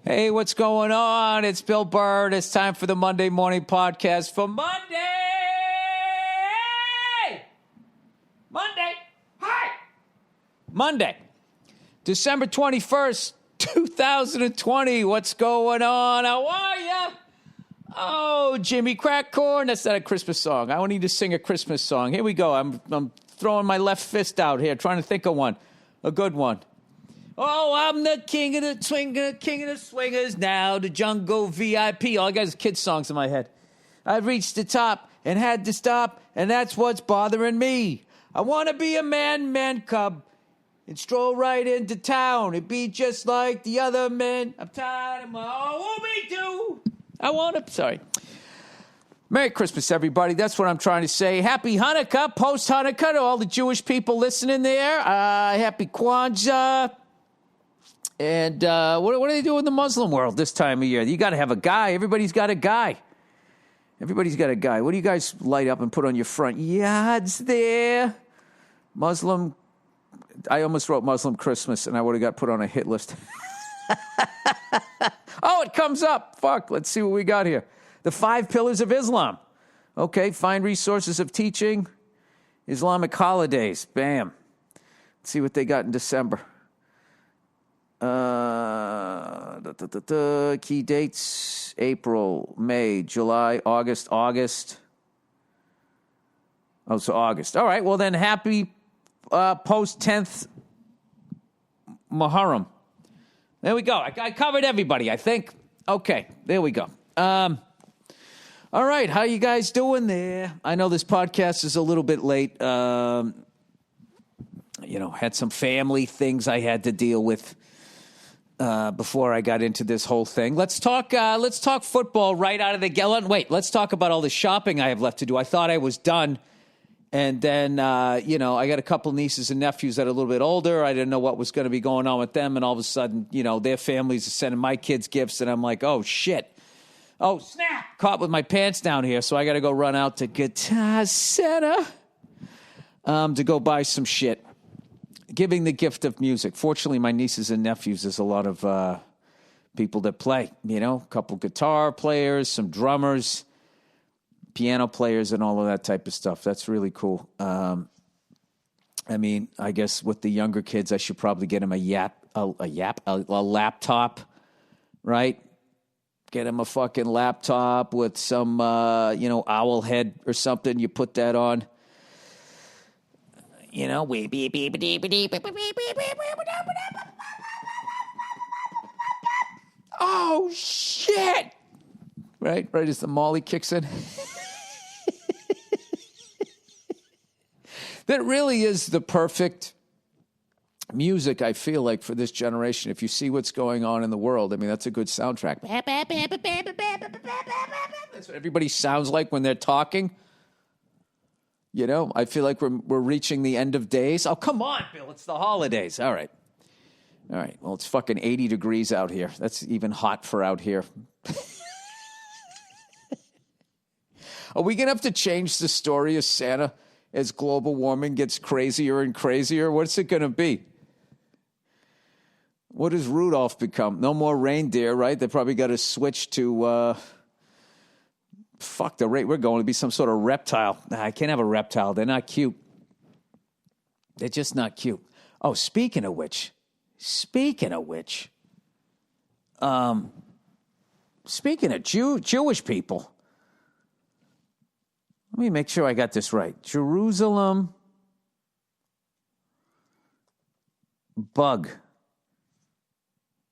Hey, what's going on? It's Bill Burr. It's time for the Monday Morning Podcast for Monday. Monday, December 21st, 2020. What's going on? How are you? Oh, Jimmy Crackcorn. That's not a Christmas song. I don't need to sing a Christmas song. Here we go. I'm throwing my left fist out here, trying to think of one. A good one. Oh, I'm the king of the swingers now, the jungle VIP. All I got is kids' songs in my head. I've reached the top and had to stop, and that's what's bothering me. I want to be a man cub and stroll right into town and be just like the other men. I'm tired of what we do. Sorry. Merry Christmas, everybody. That's what I'm trying to say. Happy Hanukkah, post-Hanukkah to all the Jewish people listening there. Happy Kwanzaa. And what do they do in the Muslim world this time of year? You got to have a guy. Everybody's got a guy. What do you guys light up and put on your front yards there? Muslim. I almost wrote Muslim Christmas, and I would have got put on a hit list. Oh, it comes up. Fuck. Let's see what we got here. The 5 Pillars of Islam. Okay, find resources of teaching. Islamic holidays. Bam. Let's see what they got in December. Key dates: April, May, July, August. Oh, so August. All right. Well, then, happy post 10th Muharram. There we go. I covered everybody, I think. Okay, there we go. All right, how you guys doing there? I know this podcast is a little bit late. Had some family things I had to deal with before I got into this whole thing. Let's talk football right out of the gate. Wait, let's talk about all the shopping I have left to do. I thought I was done. And then, I got a couple nieces and nephews that are a little bit older. I didn't know what was going to be going on with them. And all of a sudden, their families are sending my kids gifts. And I'm like, oh, shit. Oh, snap. Caught with my pants down here. So I got to go run out to Guitar Center to go buy some shit. Giving the gift of music. Fortunately, my nieces and nephews, there's a lot of people that play. A couple guitar players, some drummers, piano players, and all of that type of stuff. That's really cool. I guess with the younger kids, I should probably get them a laptop, right? Get them a fucking laptop with some, owl head or something. You put that on. Oh, shit. Right as the Molly kicks in. That really is the perfect music, I feel like, for this generation. If you see what's going on in the world, that's a good soundtrack. That's what everybody sounds like when they're talking. I feel like we're reaching the end of days. Oh, come on, Bill. It's the holidays. All right. Well, it's fucking 80 degrees out here. That's even hot for out here. Are we going to have to change the story of Santa as global warming gets crazier and crazier? What's it going to be? What does Rudolph become? No more reindeer, right? They probably got to switch to, the rate we're going to be some sort of reptile. Nah, I can't have a reptile. They're not cute. They're just not cute. Oh, speaking of which, speaking of Jewish people, let me make sure I got this right. Jerusalem bug.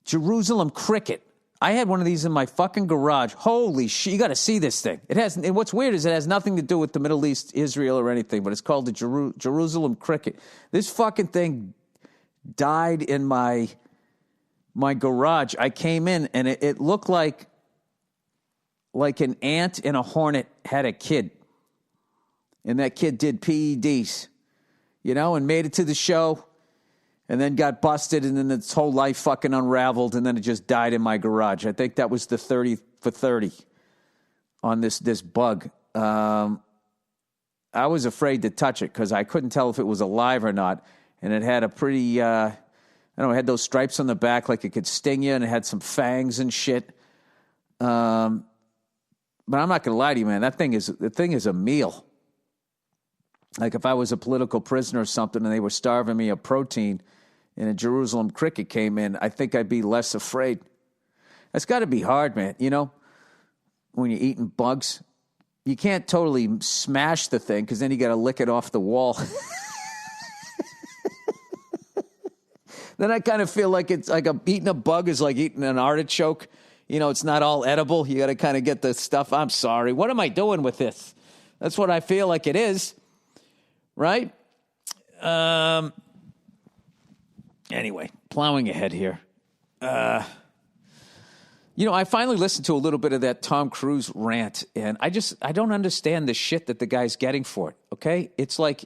Jerusalem cricket. I had one of these in my fucking garage. Holy shit, you got to see this thing. And what's weird is it has nothing to do with the Middle East, Israel, or anything, but it's called the Jerusalem cricket. This fucking thing died in my garage. I came in, and it looked like an ant and a hornet had a kid. And that kid did PEDs, and made it to the show. And then got busted, and then its whole life fucking unraveled, and then it just died in my garage. I think that was the 30 for 30 on this bug. I was afraid to touch it because I couldn't tell if it was alive or not, and it had a pretty I don't know, it had those stripes on the back like it could sting you, and it had some fangs and shit. But I'm not going to lie to you, man. The thing is a meal. Like if I was a political prisoner or something and they were starving me of protein and a Jerusalem cricket came in, I think I'd be less afraid. That's got to be hard, man, you know, when you're eating bugs. You can't totally smash the thing because then you got to lick it off the wall. Then I kind of feel like it's like eating a bug is like eating an artichoke. You know, it's not all edible. You got to kind of get the stuff. I'm sorry. What am I doing with this? That's what I feel like it is. Right? Anyway, plowing ahead here. You know, I finally listened to a little bit of that Tom Cruise rant, and I don't understand the shit that the guy's getting for it, okay? It's like,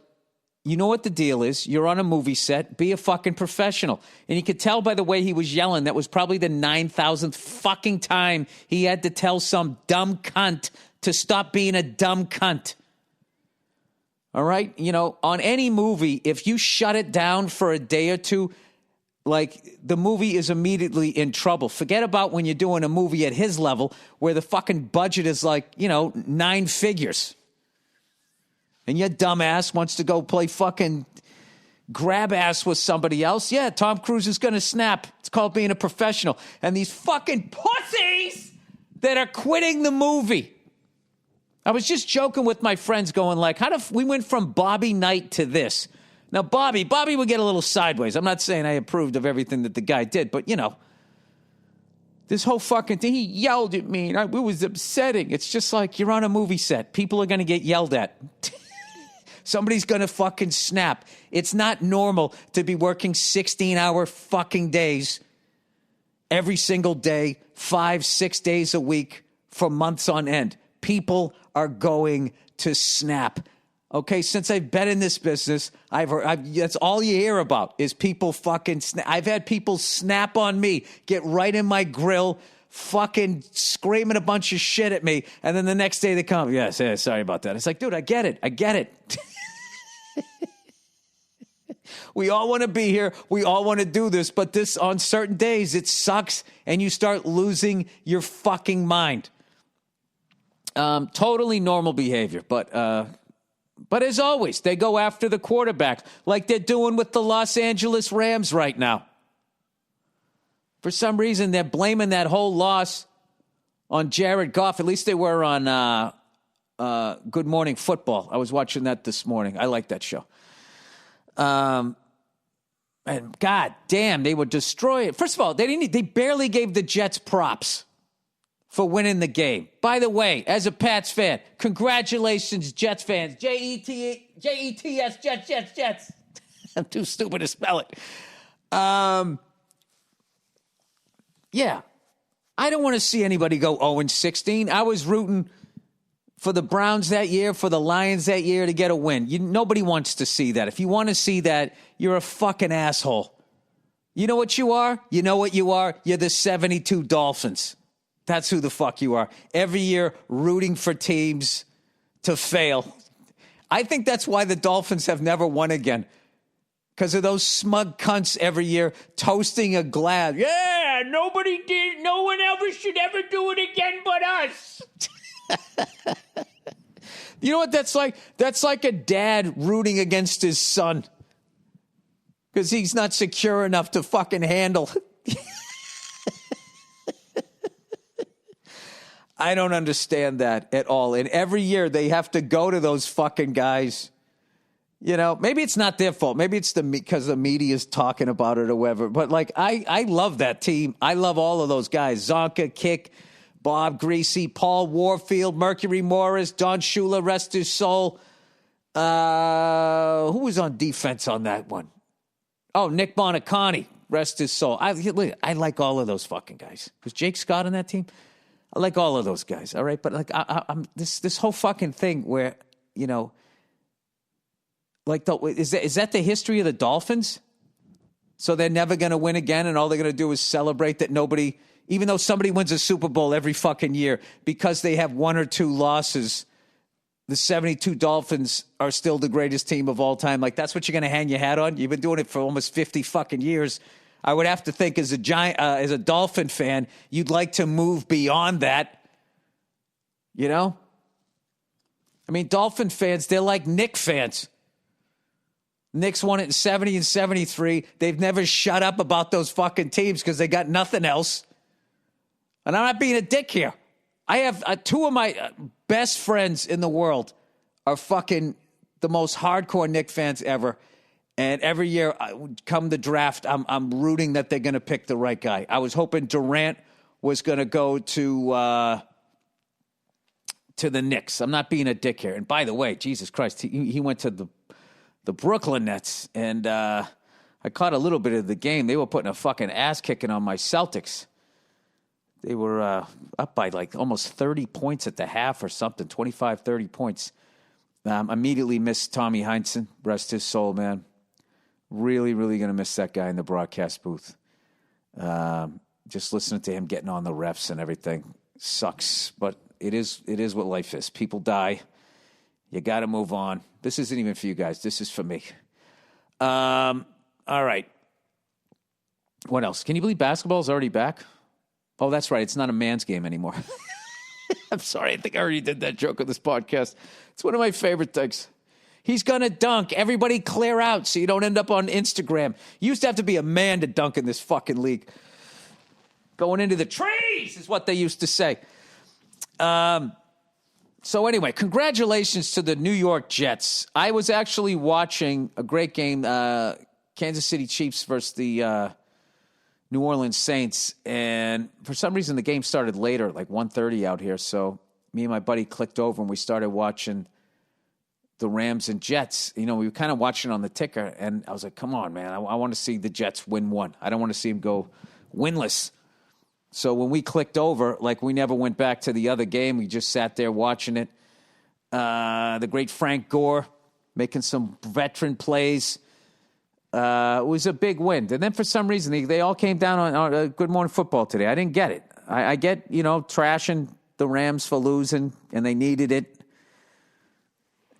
you know what the deal is. You're on a movie set. Be a fucking professional. And you could tell by the way he was yelling, that was probably the 9,000th fucking time he had to tell some dumb cunt to stop being a dumb cunt. All right? You know, on any movie, if you shut it down for a day or two, like, the movie is immediately in trouble. Forget about when you're doing a movie at his level where the fucking budget is like, you know, 9 figures. And your dumbass wants to go play fucking grab ass with somebody else. Yeah, Tom Cruise is going to snap. It's called being a professional. And these fucking pussies that are quitting the movie. I was just joking with my friends going like, we went from Bobby Knight to this. Now, Bobby would get a little sideways. I'm not saying I approved of everything that the guy did, but, you know, this whole fucking thing, he yelled at me, and it was upsetting. It's just like you're on a movie set. People are going to get yelled at. Somebody's going to fucking snap. It's not normal to be working 16-hour fucking days every single day, 5-6 days a week for months on end. People are going to snap. Okay, since I've been in this business, that's all you hear about is people fucking snap. I've had people snap on me, get right in my grill, fucking screaming a bunch of shit at me, and then the next day they come, yes, sorry about that. It's like, dude, I get it. We all want to be here. We all want to do this, but this on certain days, it sucks, and you start losing your fucking mind. Totally normal behavior, but as always, they go after the quarterback like they're doing with the Los Angeles Rams right now. For some reason, they're blaming that whole loss on Jared Goff. At least they were on Good Morning Football. I was watching that this morning. I like that show. And God damn, they would destroy it. First of all, they barely gave the Jets props for winning the game. By the way, as a Pats fan, congratulations, Jets fans. Jets, Jets. I'm too stupid to spell it. Yeah. I don't want to see anybody go 0-16. I was rooting for the Browns that year, for the Lions that year to get a win. Nobody wants to see that. If you want to see that, you're a fucking asshole. You know what you are? You know what you are? You're the 72 Dolphins. That's who the fuck you are. Every year rooting for teams to fail. I think that's why the Dolphins have never won again. Because of those smug cunts every year toasting a glass. Yeah, nobody did. No one ever should ever do it again but us. You know what that's like? That's like a dad rooting against his son. Because he's not secure enough to fucking handle. I don't understand that at all. And every year they have to go to those fucking guys. You know, maybe it's not their fault. Maybe it's because the media is talking about it or whatever. But, like, I love that team. I love all of those guys. Zonka, Kick, Bob Greasy, Paul Warfield, Mercury Morris, Don Shula, rest his soul. Who was on defense on that one? Oh, Nick Bonacani, rest his soul. I like all of those fucking guys. Was Jake Scott on that team? I like all of those guys, all right? But, like, I'm this whole fucking thing where, you know, like, is that the history of the Dolphins? So they're never going to win again, and all they're going to do is celebrate that nobody, even though somebody wins a Super Bowl every fucking year, because they have one or two losses, the 72 Dolphins are still the greatest team of all time. Like, that's what you're going to hang your hat on? You've been doing it for almost 50 fucking years. I would have to think as a Dolphin fan, you'd like to move beyond that. You know? I mean, Dolphin fans, they're like Knicks fans. Knicks won it in 70 and 73. They've never shut up about those fucking teams because they got nothing else. And I'm not being a dick here. I have two of my best friends in the world are fucking the most hardcore Knicks fans ever. And every year, come the draft, I'm rooting that they're going to pick the right guy. I was hoping Durant was going to go to the Knicks. I'm not being a dick here. And by the way, Jesus Christ, he went to the Brooklyn Nets, and I caught a little bit of the game. They were putting a fucking ass kicking on my Celtics. They were up by like almost 30 points at the half or something, 25, 30 points. Immediately missed Tommy Heinsohn. Rest his soul, man. Really, really going to miss that guy in the broadcast booth. Just listening to him getting on the refs and everything sucks, but it is what life is. People die. You got to move on. This isn't even for you guys. This is for me. All right. What else? Can you believe basketball's already back? Oh, that's right. It's not a man's game anymore. I'm sorry. I think I already did that joke on this podcast. It's one of my favorite things. He's going to dunk. Everybody clear out so you don't end up on Instagram. You used to have to be a man to dunk in this fucking league. Going into the trees is what they used to say. So anyway, congratulations to the New York Jets. I was actually watching a great game, Kansas City Chiefs versus the New Orleans Saints, and for some reason the game started later, like 1:30 out here, so me and my buddy clicked over and we started watching the Rams and Jets. You know, we were kind of watching on the ticker, and I was like, come on, man, I want to see the Jets win one. I don't want to see them go winless. So when we clicked over, like we never went back to the other game. We just sat there watching it. The great Frank Gore making some veteran plays. It was a big win. And then for some reason, they all came down on Good Morning Football today. I didn't get it. I get, trashing the Rams for losing, and they needed it,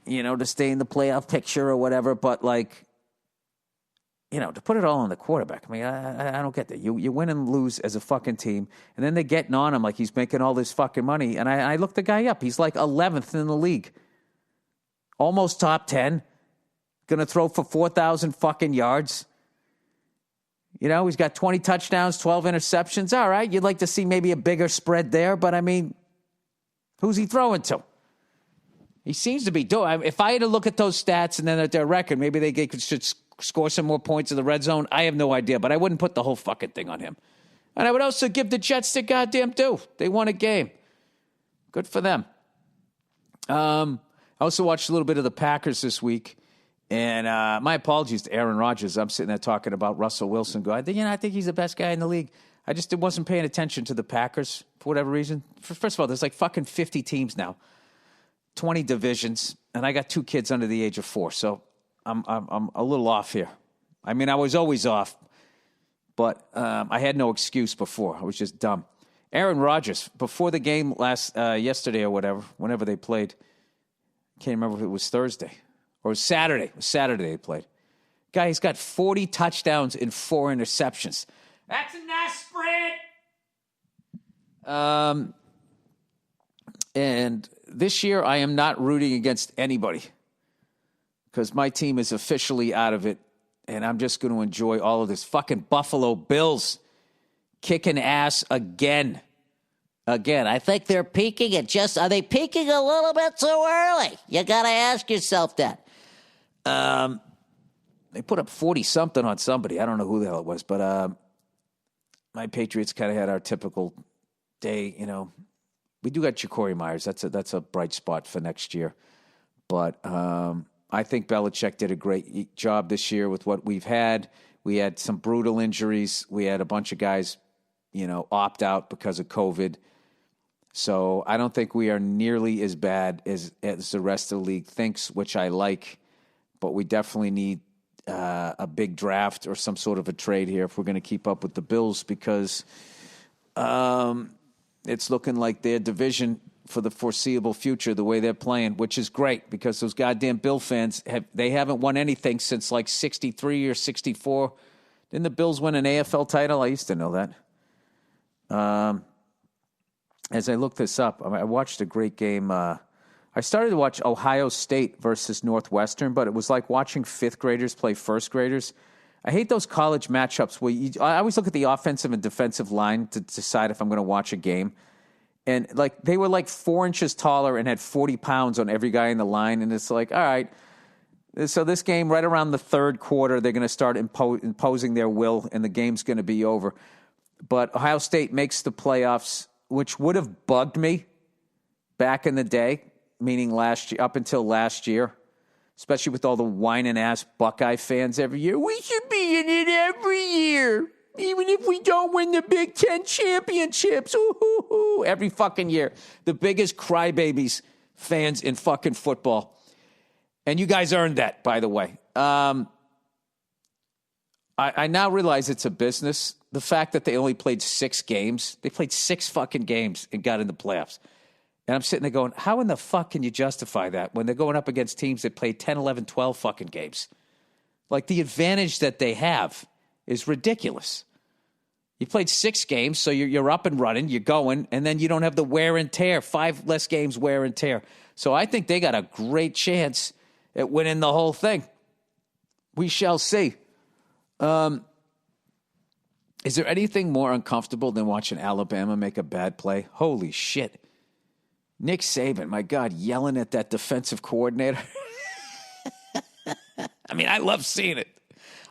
to stay in the playoff picture or whatever. But, to put it all on the quarterback, I mean, I don't get that. You win and lose as a fucking team, and then they're getting on him like he's making all this fucking money. And I looked the guy up. He's like 11th in the league. Almost top 10. Going to throw for 4,000 fucking yards. He's got 20 touchdowns, 12 interceptions. All right, you'd like to see maybe a bigger spread there, but I mean, who's he throwing to? He seems to be doing. If I had to look at those stats and then at their record, maybe they should score some more points in the red zone. I have no idea, but I wouldn't put the whole fucking thing on him. And I would also give the Jets their goddamn due. They won a game. Good for them. I also watched a little bit of the Packers this week. And my apologies to Aaron Rodgers. I'm sitting there talking about Russell Wilson. I think he's the best guy in the league. I just wasn't paying attention to the Packers for whatever reason. First of all, there's like fucking 50 teams now, 20 divisions, and I got 2 kids under the age of 4, so I'm a little off here. I mean, I was always off, but I had no excuse before. I was just dumb. Aaron Rodgers, before the game yesterday or whatever, whenever they played, can't remember if it was Thursday. Or it was Saturday. It was Saturday they played. Guy, he's got 40 touchdowns and 4 interceptions. That's a nice spread. And this year I am not rooting against anybody because my team is officially out of it, and I'm just going to enjoy all of this. Fucking Buffalo Bills kicking ass again. I think they're peaking are they peaking a little bit too early? You got to ask yourself that. They put up 40-something on somebody. I don't know who the hell it was, but my Patriots kind of had our typical day, We do got Ja'Cory Myers. That's a bright spot for next year. But I think Belichick did a great job this year with what we've had. We had some brutal injuries. We had a bunch of guys, opt out because of COVID. So I don't think we are nearly as bad as the rest of the league thinks, which I like. But we definitely need a big draft or some sort of a trade here if we're going to keep up with the Bills because it's looking like their division for the foreseeable future, the way they're playing, which is great because those goddamn Bill fans, they haven't won anything since like 63 or 64. Didn't the Bills win an AFL title? I used to know that. As I look this up, I watched a great game. I started to watch Ohio State versus Northwestern, but it was like watching fifth graders play first graders. I hate those college matchups where I always look at the offensive and defensive line to decide if I'm going to watch a game. And like they were like 4 inches taller and had 40 pounds on every guy in the line. And it's like, all right. So this game, right around the third quarter, they're going to start imposing their will, and the game's going to be over. But Ohio State makes the playoffs, which would have bugged me back in the day, meaning last year, up until last year, especially with all the whining ass Buckeye fans every year. We should be in it every year, even if we don't win the Big Ten championships. Ooh, every fucking year. The biggest crybabies fans in fucking football. And you guys earned that, by the way. I now realize it's a business. The fact that they only played 6 games, they played 6 fucking games and got in the playoffs. And I'm sitting there going, how in the fuck can you justify that when they're going up against teams that play 10, 11, 12 fucking games? Like, the advantage that they have is ridiculous. You played 6 games, so you're up and running, you're going, and then you don't have the wear and tear, 5 less games wear and tear. So I think they got a great chance at winning the whole thing. We shall see. Is there anything more uncomfortable than watching Alabama make a bad play? Holy shit. Nick Saban, my God, yelling at that defensive coordinator. I mean, I love seeing it.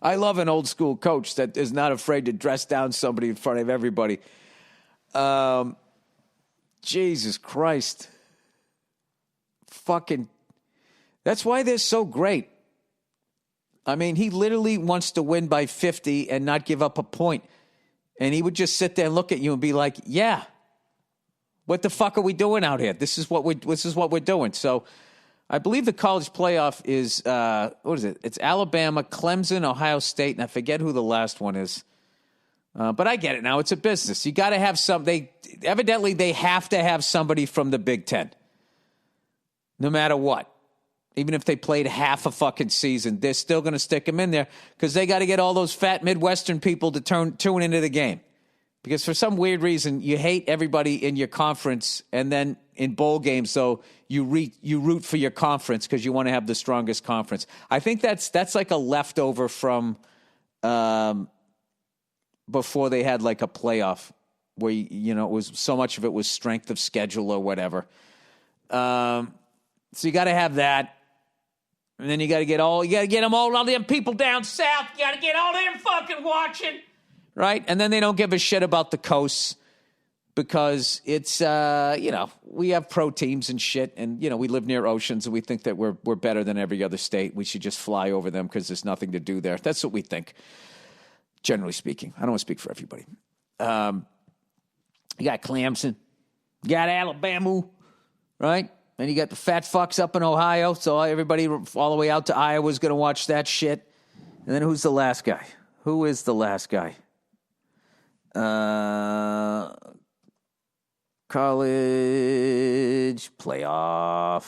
I love an old school coach that is not afraid to dress down somebody in front of everybody. Jesus Christ. Fucking, that's why they're so great. I mean, he literally wants to win by 50 and not give up a point. And he would just sit there and look at you and be like, yeah, what the fuck are we doing out here? This is what we're doing. So I believe the college playoff is, what is it? It's Alabama, Clemson, Ohio State, and I forget who the last one is. But I get it now. It's a business. You got to have evidently they have to have somebody from the Big Ten. No matter what. Even if they played half a fucking season, they're still going to stick them in there because they got to get all those fat Midwestern people to tune into the game. Because for some weird reason, you hate everybody in your conference, and then in bowl games, so you root for your conference because you want to have the strongest conference. I think that's like a leftover from before they had like a playoff where it was so much of it was strength of schedule or whatever. So you got to have that. And then you got to get them all them people down south. You got to get all them fucking watching. Right? And then they don't give a shit about the coasts because it's, we have pro teams and shit. And, we live near oceans and we think that we're better than every other state. We should just fly over them because there's nothing to do there. That's what we think, generally speaking. I don't want to speak for everybody. You got Clemson. You got Alabama, right? And you got the fat fucks up in Ohio, so everybody all the way out to Iowa is going to watch that shit. And then who's the last guy? Who is the last guy? College playoff.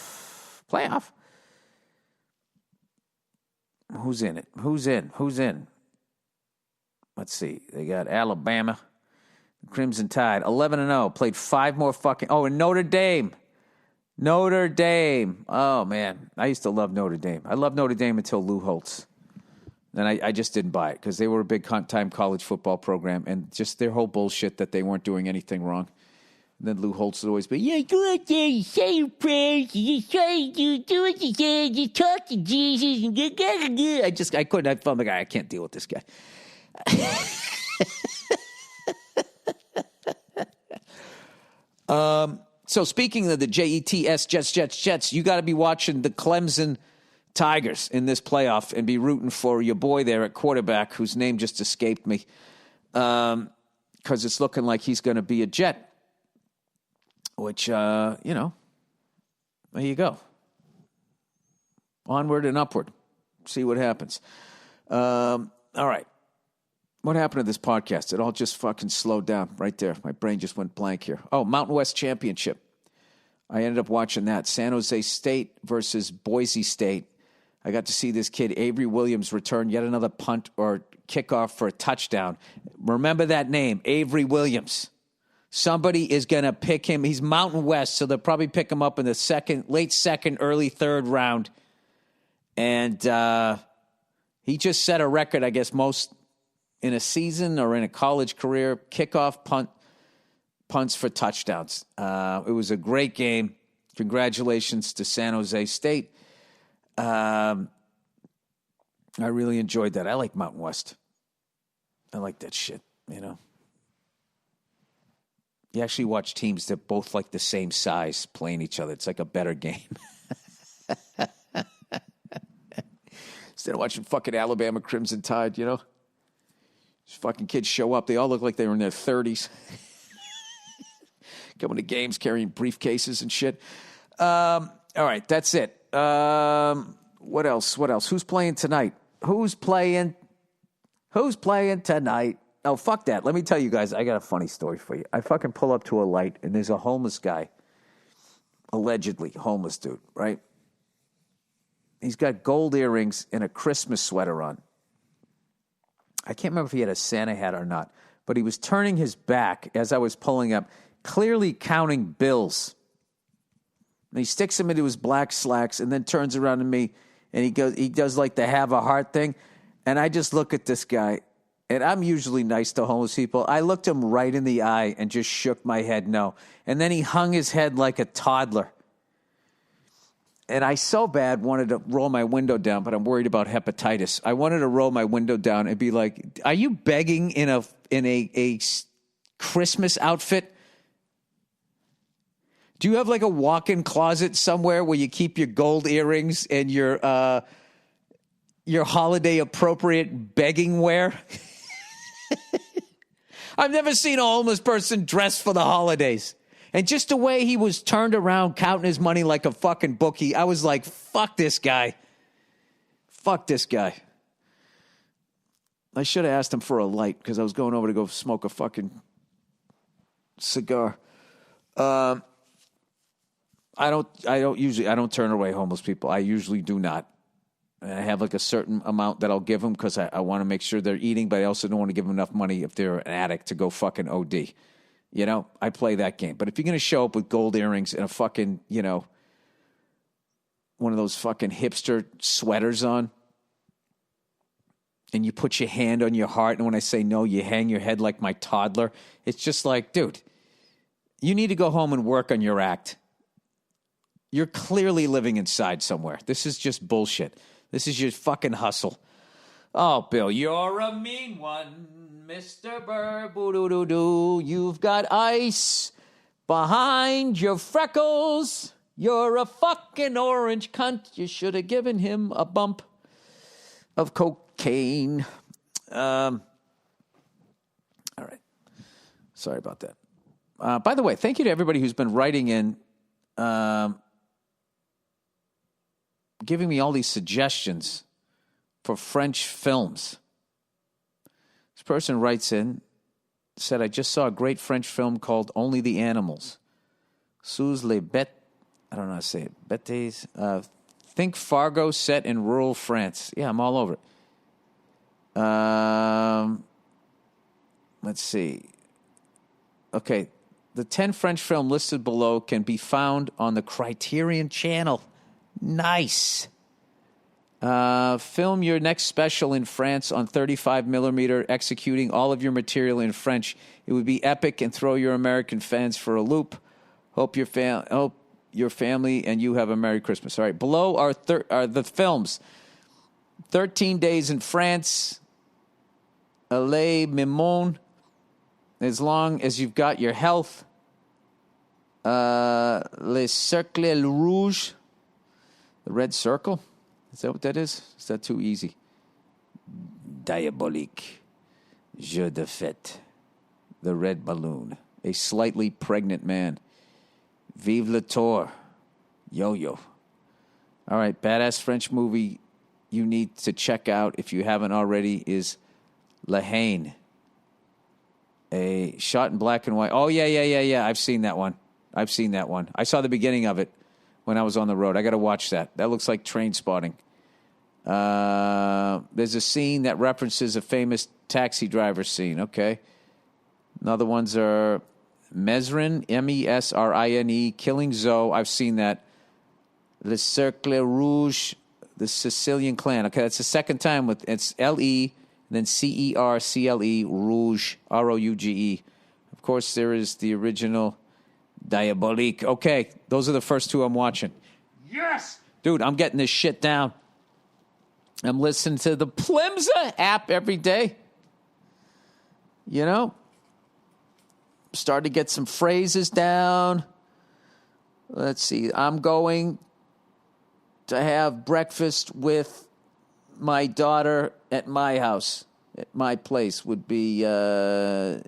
Who's in it? Who's in? Let's see. They got Alabama, Crimson Tide, 11-0. Played 5 more fucking. Oh, and Notre Dame. Oh, man. I used to love Notre Dame. I loved Notre Dame until Lou Holtz. Then I just didn't buy it because they were a big-time college football program and just their whole bullshit that they weren't doing anything wrong. And then Lou Holtz would always be, yeah, go out there, you say your prayers, you try to do what you said, you talk to Jesus, and I couldn't. I felt like I can't deal with this guy. So speaking of the Jets, Jets, you got to be watching the Clemson Tigers in this playoff and be rooting for your boy there at quarterback, whose name just escaped me, because it's looking like he's going to be a Jet, which, there you go. Onward and upward. See what happens. All right. What happened to this podcast? It all just fucking slowed down right there. My brain just went blank here. Oh, Mountain West Championship. I ended up watching that. San Jose State versus Boise State. I got to see this kid, Avery Williams, return yet another punt or kickoff for a touchdown. Remember that name, Avery Williams. Somebody is going to pick him. He's Mountain West, so they'll probably pick him up in the late second, early third round. And he just set a record, I guess, most in a season or in a college career, kickoff punts for touchdowns. It was a great game. Congratulations to San Jose State. I really enjoyed that. I like Mountain West. I like that shit, you know. You actually watch teams that both like the same size playing each other. It's like a better game. Instead of watching fucking Alabama Crimson Tide, you know. These fucking kids show up. They all look like they were in their 30s. Coming to games carrying briefcases and shit. All right, that's it. What else? Who's playing tonight? Who's playing tonight? Oh, fuck that. Let me tell you guys, I got a funny story for you. I fucking pull up to a light, and there's a homeless guy. Allegedly homeless dude, right? He's got gold earrings and a Christmas sweater on. I can't remember if he had a Santa hat or not, but he was turning his back as I was pulling up, clearly counting bills. And he sticks them into his black slacks and then turns around to me, and he does like the have a heart thing. And I just look at this guy, and I'm usually nice to homeless people. I looked him right in the eye and just shook my head no. And then he hung his head like a toddler. And I so bad wanted to roll my window down, but I'm worried about hepatitis. I wanted to roll my window down and be like, "Are you begging in a Christmas outfit? Do you have like a walk-in closet somewhere where you keep your gold earrings and your holiday appropriate begging wear?" I've never seen a homeless person dressed for the holidays. And just the way he was turned around counting his money like a fucking bookie, I was like, fuck this guy. Fuck this guy. I should have asked him for a light because I was going over to go smoke a fucking cigar. I don't turn away homeless people. I usually do not. And I have like a certain amount that I'll give them because I want to make sure they're eating, but I also don't want to give them enough money if they're an addict to go fucking OD. You know, I play that game. But if you're going to show up with gold earrings and a fucking, you know, one of those fucking hipster sweaters on, and you put your hand on your heart, and when I say no, you hang your head like my toddler, it's just like, dude, you need to go home and work on your act. You're clearly living inside somewhere. This is just bullshit. This is your fucking hustle. Oh, Bill, you're a mean one. Mr. Burr, boo-doo-doo-doo, you've got ice behind your freckles. You're a fucking orange cunt. You should have given him a bump of cocaine. All right. Sorry about that. By the way, thank you to everybody who's been writing in, giving me all these suggestions for French films. This person writes in, said, I just saw a great French film called Only the Animals. Sous les bêtes. I don't know how to say it. Bêtes. Think Fargo set in rural France. Yeah, I'm all over it. Let's see. Okay. The 10 French film listed below can be found on the Criterion Channel. Nice. Film your next special in France on 35 millimeter, executing all of your material in French. It would be epic and throw your American fans for a loop. Hope your family and you have a Merry Christmas. All right, below are the films. 13 Days in France, Les Mimons, As Long as You've Got Your Health, Les Cercles Rouges, The Red Circle. Is that what that is? Is that too easy? Diabolique. Jeu de fête. The Red Balloon. A Slightly Pregnant Man. Vive le Tour. Yo-Yo. All right, badass French movie you need to check out if you haven't already is La Haine. A shot in black and white. Oh, yeah. I've seen that one. I saw the beginning of it when I was on the road. I got to watch that. That looks like Train Spotting. There's a scene that references a famous Taxi Driver scene. Okay. Another ones are Mesrin, Mesrine, killing Zoe. I've seen that. Le Cercle Rouge, the Sicilian clan. Okay, that's the second time with it's L-E, then C-E-R-C-L-E, Rouge, R-O-U-G-E. Of course, there is the original Diabolique. Okay, those are the first two I'm watching. Yes! Dude, I'm getting this shit down. I'm listening to the Plimsa app every day. You know? Starting to get some phrases down. Let's see. I'm going to have breakfast with my daughter at my house. At my place would be je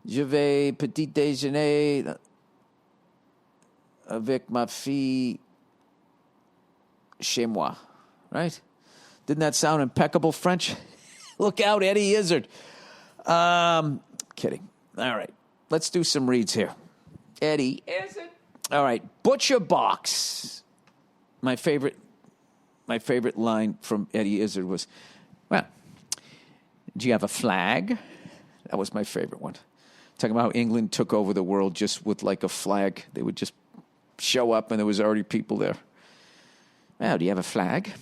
vais petit déjeuner avec ma fille chez moi. Right? Didn't that sound impeccable French? Look out, Eddie Izzard. Kidding. All right. Let's do some reads here. Eddie Izzard. All right. Butcher Box. My favorite line from Eddie Izzard was, well, do you have a flag? That was my favorite one. Talking about how England took over the world just with like a flag. They would just show up and there was already people there. Well, do you have a flag?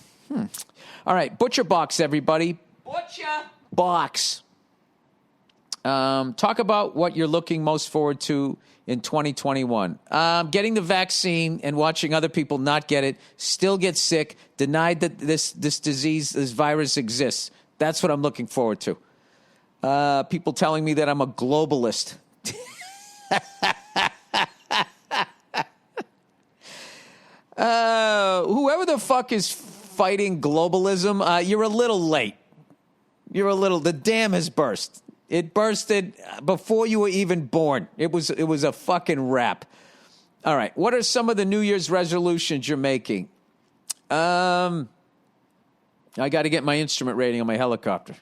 All right, Butcher Box, everybody. Butcher Box. Talk about what you're looking most forward to in 2021. Getting the vaccine and watching other people not get it, still get sick, denied that this disease, this virus exists. That's what I'm looking forward to. People telling me that I'm a globalist. Whoever the fuck is fighting globalism, you're a little late. The dam has burst. It bursted before you were even born. It was a fucking wrap. All right. What are some of the New Year's resolutions you're making? I got to get my instrument rating on my helicopter.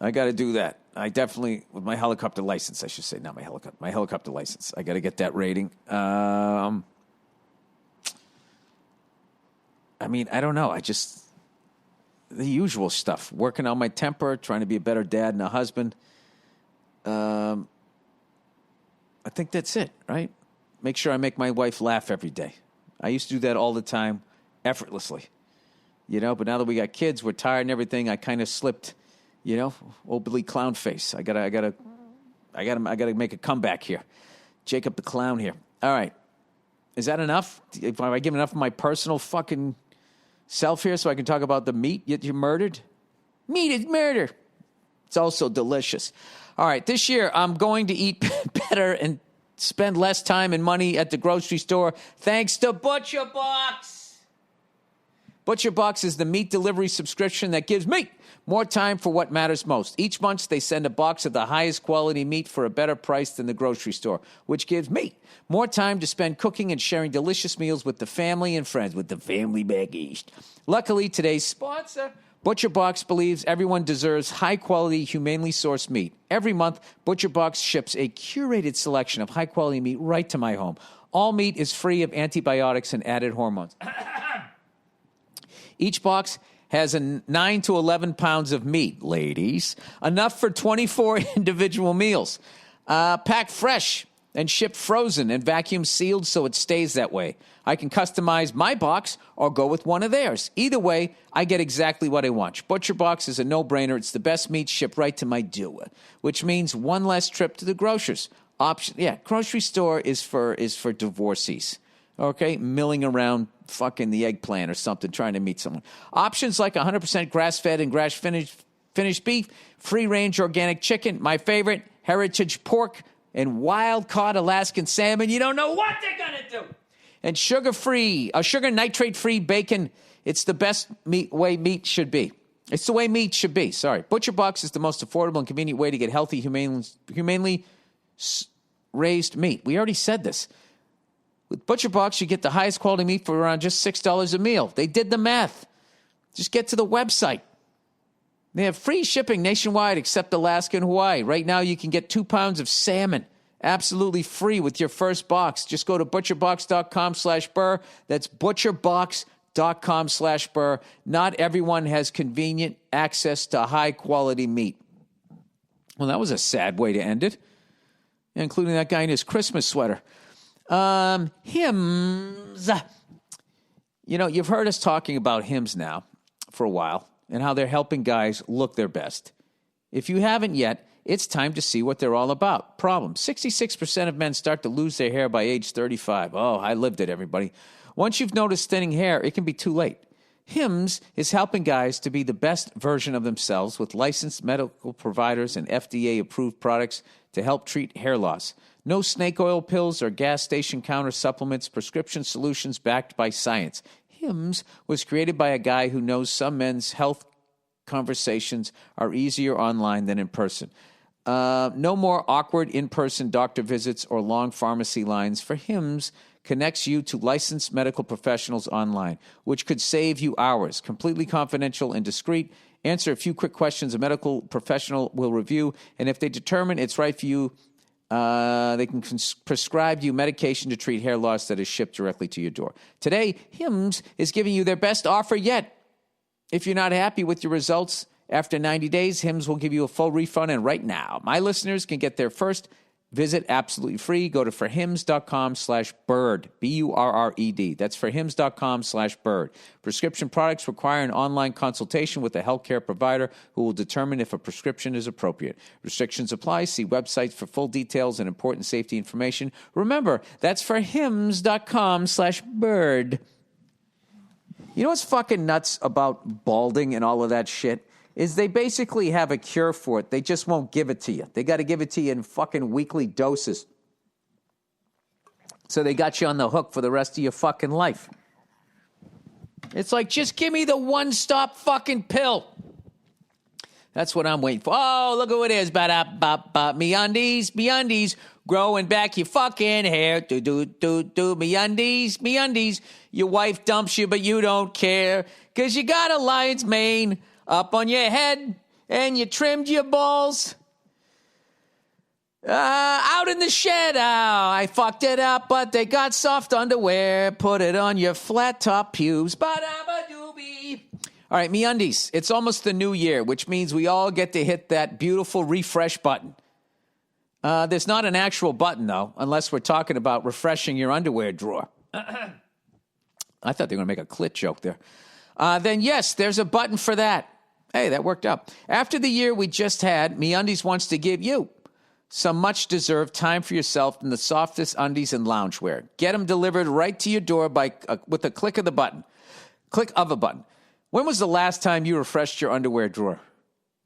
I got to do that. I definitely, with my helicopter license, I should say, not my helicopter license. I got to get that rating. I mean, I don't know. The usual stuff. Working on my temper, trying to be a better dad and a husband. I think that's it, right? Make sure I make my wife laugh every day. I used to do that all the time, effortlessly. You know, but now that we got kids, we're tired and everything. I kind of slipped, you know, obly clown face. I gotta make a comeback here. Jacob the clown here. All right. Is that enough? Have I given enough of my personal fucking self here so I can talk about the meat you murdered? Meat is murder. It's also delicious. All right, this year I'm going to eat better and spend less time and money at the grocery store thanks to Butcher Box. Butcher Box is the meat delivery subscription that gives me more time for what matters most. Each month they send a box of the highest quality meat for a better price than the grocery store, which gives me more time to spend cooking and sharing delicious meals with the family and friends, with the family back east. Luckily, today's sponsor, Butcher Box, believes everyone deserves high-quality, humanely sourced meat. Every month, Butcher Box ships a curated selection of high-quality meat right to my home. All meat is free of antibiotics and added hormones. Each box has 9 to 11 pounds of meat, ladies, enough for 24 individual meals. Packed fresh and shipped frozen and vacuum sealed so it stays that way. I can customize my box or go with one of theirs. Either way, I get exactly what I want. Butcher Box is a no-brainer. It's the best meat shipped right to my door, which means one less trip to the grocers. Grocery store is for divorcees. Okay, milling around fucking the eggplant or something, trying to meet someone. Options like 100% grass-fed and grass-finished beef, free-range organic chicken, my favorite, heritage pork, and wild-caught Alaskan salmon. You don't know what they're going to do. And sugar nitrate-free bacon. It's the best way meat should be. It's the way meat should be. Sorry. Butcher Box is the most affordable and convenient way to get healthy, humanely raised meat. We already said this. With Butcher Box, you get the highest quality meat for around just $6 a meal. They did the math. Just get to the website. They have free shipping nationwide except Alaska and Hawaii. Right now, you can get 2 pounds of salmon absolutely free with your first box. Just go to butcherbox.com/Burr. That's butcherbox.com/Burr. Hims.com/Burr. Not everyone has convenient access to high-quality meat. Well, that was a sad way to end it, including that guy in his Christmas sweater. Hims. You know, you've heard us talking about Hims now for a while and how they're helping guys look their best. If you haven't yet, it's time to see what they're all about. Problem: 66% of men start to lose their hair by age 35. Oh, I lived it, everybody. Once you've noticed thinning hair, it can be too late. Hims is helping guys to be the best version of themselves with licensed medical providers and FDA-approved products to help treat hair loss. No snake oil pills or gas station counter supplements, prescription solutions backed by science. Hims was created by a guy who knows some men's health conversations are easier online than in person. No more awkward in-person doctor visits or long pharmacy lines. For Hims connects you to licensed medical professionals online, which could save you hours. Completely confidential and discreet. Answer a few quick questions a medical professional will review, and if they determine it's right for you, they can prescribe you medication to treat hair loss that is shipped directly to your door. Today, Hims is giving you their best offer yet. If you're not happy with your results after 90 days, Hims will give you a full refund. And right now, my listeners can get their first visit absolutely free. Go to forhims.com/bird, B-U-R-R-E-D. That's forhims.com/bird. Prescription products require an online consultation with a healthcare provider who will determine if a prescription is appropriate. Restrictions apply. See websites for full details and important safety information. Remember, that's forhims.com/bird. You know what's fucking nuts about balding and all of that shit? Is they basically have a cure for it. They just won't give it to you. They got to give it to you in fucking weekly doses. So they got you on the hook for the rest of your fucking life. It's like, just give me the one-stop fucking pill. That's what I'm waiting for. Oh, look at what it is. Me-undies, growing back your fucking hair. Me-undies. Your wife dumps you, but you don't care. Because you got a lion's mane up on your head, and you trimmed your balls. Out in the shed, I fucked it up, but they got soft underwear. Put it on your flat top pubes. Ba-da-ba-doobie. All right, MeUndies. It's almost the new year, which means we all get to hit that beautiful refresh button. There's not an actual button, though, unless we're talking about refreshing your underwear drawer. I thought they were going to make a clit joke there. Then, yes, there's a button for that. Hey, that worked out. After the year we just had, MeUndies wants to give you some much-deserved time for yourself in the softest undies and loungewear. Get them delivered right to your door with a click of a button. When was the last time you refreshed your underwear drawer?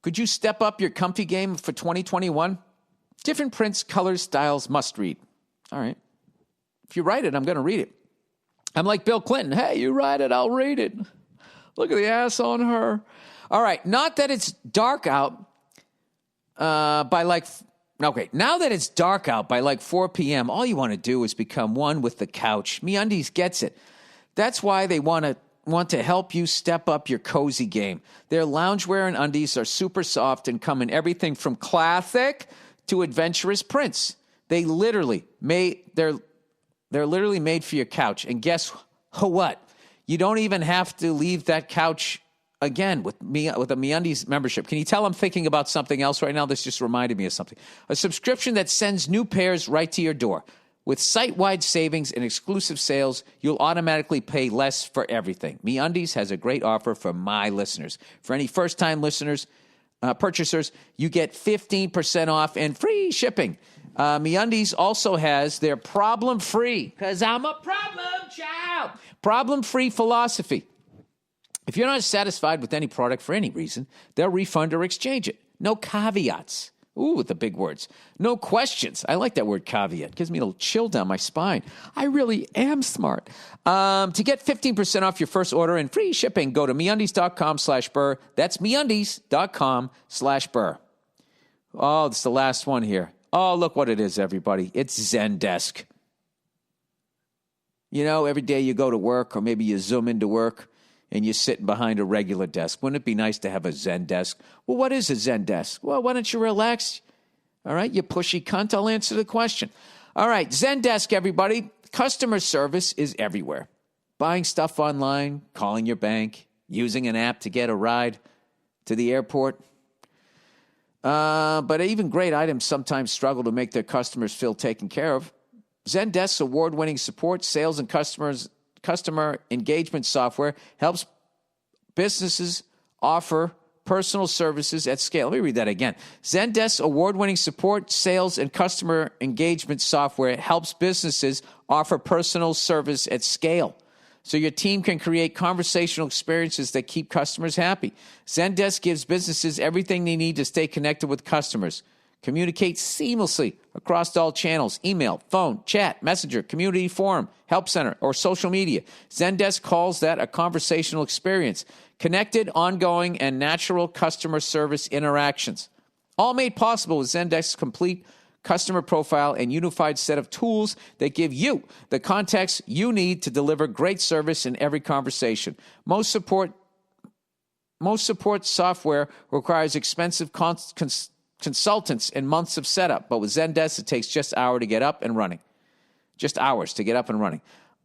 Could you step up your comfy game for 2021? Different prints, colors, styles, must read. All right. If you write it, I'm going to read it. I'm like Bill Clinton. Hey, you write it, I'll read it. Look at the ass on her. All right, not that it's dark out now that it's dark out by like 4 p.m., all you want to do is become one with the couch. MeUndies gets it. That's why they want to help you step up your cozy game. Their loungewear and undies are super soft and come in everything from classic to adventurous prints. They're literally made for your couch. And guess what? You don't even have to leave that couch again with a MeUndies membership. Can you tell I'm thinking about something else right now? This just reminded me of something. A subscription that sends new pairs right to your door. With site-wide savings and exclusive sales, you'll automatically pay less for everything. MeUndies has a great offer for my listeners. For any first-time purchasers, you get 15% off and free shipping. MeUndies also has their problem-free, because I'm a problem child, problem-free philosophy. If you're not satisfied with any product for any reason, they'll refund or exchange it. No caveats. Ooh, with the big words. No questions. I like that word caveat. It gives me a little chill down my spine. I really am smart. To get 15% off your first order and free shipping, go to MeUndies.com/Burr. That's MeUndies.com/Burr. Oh, it's the last one here. Oh, look what it is, everybody. It's Zendesk. You know, every day you go to work, or maybe you zoom into work, and you're sitting behind a regular desk. Wouldn't it be nice to have a Zendesk? Well, what is a Zendesk? Well, why don't you relax? All right, you pushy cunt. I'll answer the question. All right, Zendesk, everybody. Customer service is everywhere. buying stuff online, calling your bank, using an app to get a ride to the airport. But even great items sometimes struggle to make their customers feel taken care of. Zendesk's award-winning support, sales, and customer engagement software helps businesses offer personal services at scale. Let me read that again. Zendesk's award-winning support, sales, and customer engagement software helps businesses offer personal service at scale, so your team can create conversational experiences that keep customers happy. Zendesk gives businesses everything they need to stay connected with customers. Communicate seamlessly across all channels: email, phone, chat, messenger, community forum, help center, or social media. Zendesk calls that a conversational experience. Connected, ongoing, and natural customer service interactions. All made possible with Zendesk's complete customer profile and unified set of tools that give you the context you need to deliver great service in every conversation. Most support software requires expensive consultants and months of setup, but with Zendesk, it takes just hours to get up and running.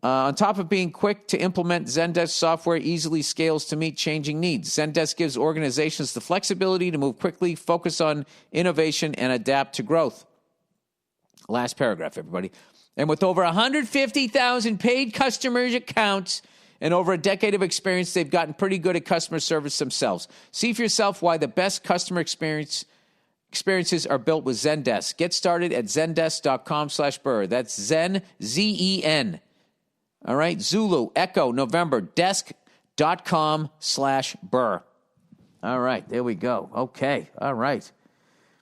On top of being quick to implement, Zendesk software easily scales to meet changing needs. Zendesk gives organizations the flexibility to move quickly, focus on innovation, and adapt to growth. Last paragraph, everybody. And with over 150,000 paid customers accounts and over a decade of experience, they've gotten pretty good at customer service themselves. See for yourself why the best customer experiences are built with Zendesk. Get started at zendesk.com/Burr. That's Zen, Z-E-N. All right, Zulu, Echo, November, desk.com/Burr. All right, there we go. Okay, all right.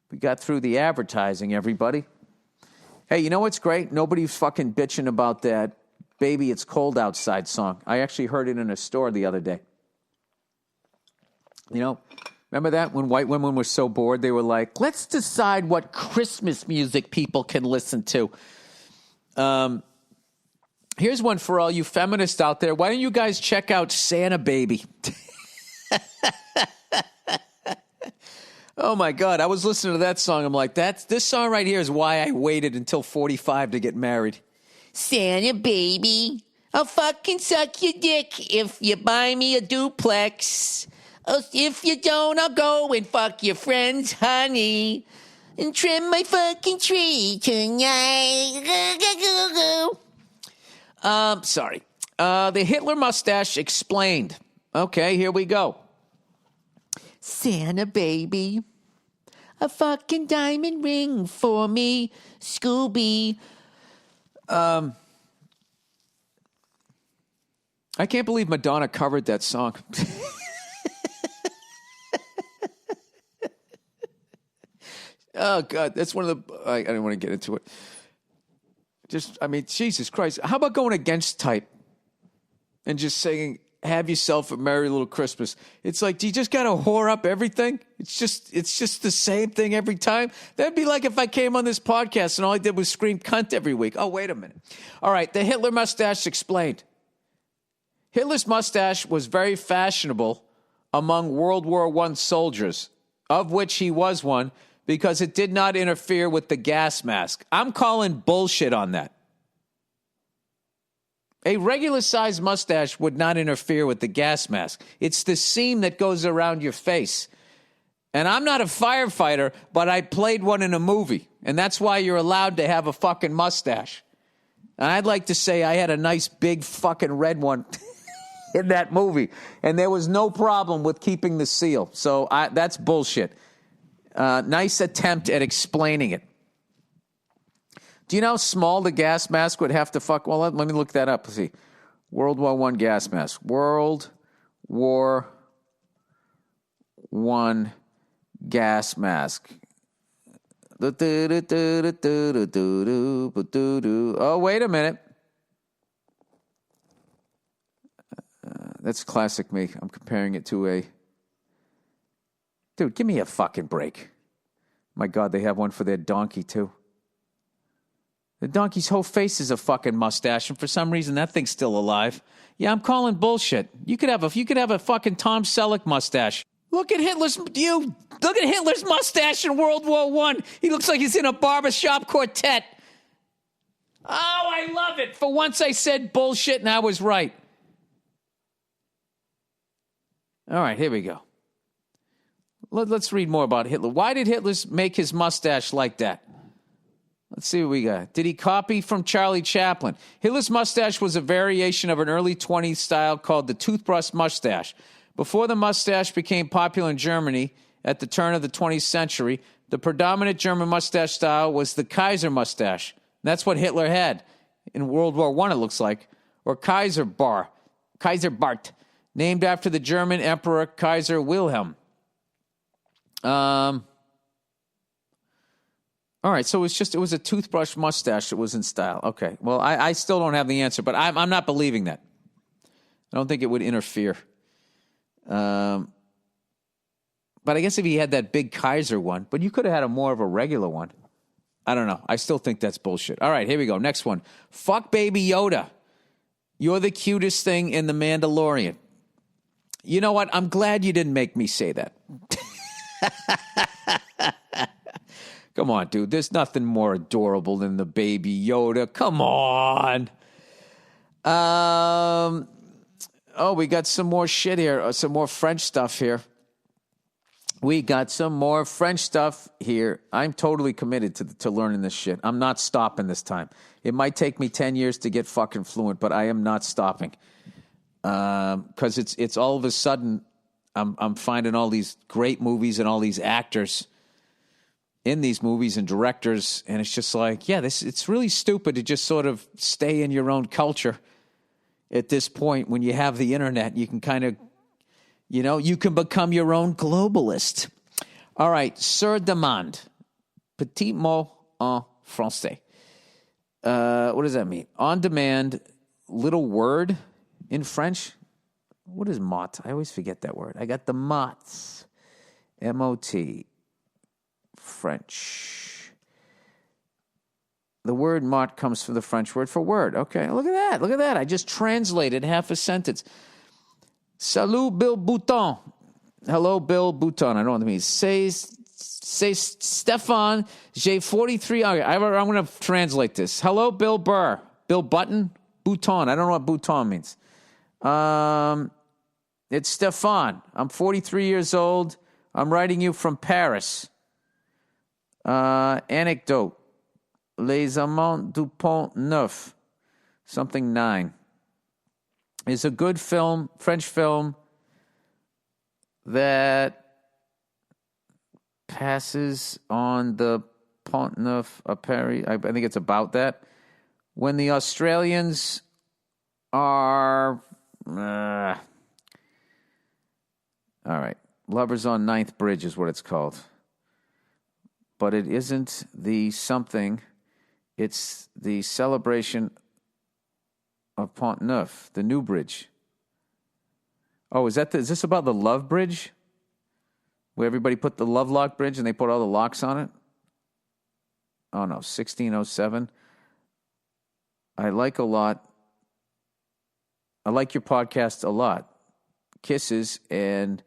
We got through the advertising, everybody. Hey, you know what's great? Nobody's fucking bitching about that Baby It's Cold Outside song. I actually heard it in a store the other day. You know, remember that? When white women were so bored, they were like, let's decide what Christmas music people can listen to. Here's one for all you feminists out there. Why don't you guys check out Santa Baby? Oh, my God. I was listening to that song. I'm like, this song right here is why I waited until 45 to get married. Santa Baby, I'll fucking suck your dick if you buy me a duplex. If you don't, I'll go and fuck your friends, honey, and trim my fucking tree tonight. Sorry. The Hitler mustache explained. Okay, here we go. Santa Baby, a fucking diamond ring for me, Scooby. I can't believe Madonna covered that song. Oh, God, that's one of the... I don't want to get into it. Jesus Christ. How about going against type and just saying, have yourself a merry little Christmas? It's like, do you just got to whore up everything? It's just the same thing every time. That'd be like if I came on this podcast and all I did was scream cunt every week. Oh, wait a minute. All right, the Hitler mustache explained. Hitler's mustache was very fashionable among World War I soldiers, of which he was one, because it did not interfere with the gas mask. I'm calling bullshit on that. A regular-sized mustache would not interfere with the gas mask. It's the seam that goes around your face. And I'm not a firefighter, but I played one in a movie. And that's why you're allowed to have a fucking mustache. And I'd like to say I had a nice big fucking red one in that movie. And there was no problem with keeping the seal. So that's bullshit. Nice attempt at explaining it. Do you know how small the gas mask would have to fuck? Well, let me look that up. Let's see. World War I gas mask. World War I gas mask. Oh, wait a minute. That's classic me. I'm comparing it to a... Dude, give me a fucking break. My God, they have one for their donkey, too. The donkey's whole face is a fucking mustache, and for some reason that thing's still alive. Yeah, I'm calling bullshit. You could have a fucking Tom Selleck mustache. Look at Hitler's mustache in World War I. He looks like he's in a barbershop quartet. Oh, I love it. For once I said bullshit and I was right. All right, here we go. Let's read more about Hitler. Why did Hitler make his mustache like that? Let's see what we got. Did he copy from Charlie Chaplin? Hitler's mustache was a variation of an early 20s style called the toothbrush mustache. Before the mustache became popular in Germany at the turn of the 20th century, the predominant German mustache style was the Kaiser mustache. That's what Hitler had in World War I, it looks like, or Kaiser Bart, named after the German Emperor Kaiser Wilhelm. All right, so it was a toothbrush mustache that was in style. Okay, well, I still don't have the answer, but I'm not believing that. I don't think it would interfere. But I guess if he had that big Kaiser one, but you could have had more of a regular one. I don't know. I still think that's bullshit. All right, here we go. Next one. Fuck Baby Yoda. You're the cutest thing in The Mandalorian. You know what? I'm glad you didn't make me say that. Come on, dude. There's nothing more adorable than the Baby Yoda. Come on. We got some more shit here. Some more French stuff here. We got some more French stuff here. I'm totally committed to learning this shit. I'm not stopping this time. It might take me 10 years to get fucking fluent, but I am not stopping. Because it's all of a sudden, I'm finding all these great movies and all these actors in these movies and directors, and it's just like, yeah, it's really stupid to just sort of stay in your own culture at this point when you have the internet. You can kind of, you can become your own globalist. All right, sur demande. Petit mot en français. What does that mean? On demand, little word in French. What is mot? I always forget that word. I got the mots. M-O-T. French. The word mot comes from the French word for word. Okay, look at that. Look at that. I just translated half a sentence. Salut, Bill Bouton. Hello, Bill Bouton. I don't know what that means. Say Stefan, j'ai 43. Okay, I'm going to translate this. Hello, Bill Burr. Bill Button? Bouton. I don't know what Bouton means. It's Stefan. I'm 43 years old. I'm writing you from Paris. Anecdote. Les Amants du Pont Neuf. Something 9. Is a good film, French film, that passes on the Pont Neuf à Paris. I think it's about that. When the Australians are... all right. Lovers on Ninth Bridge is what it's called. But it isn't the something. It's the celebration of Pont Neuf, the new bridge. Oh, is this about the Love Bridge? Where everybody put the Lovelock Bridge and they put all the locks on it? Oh, no, 1607. I like your podcast a lot. Kisses and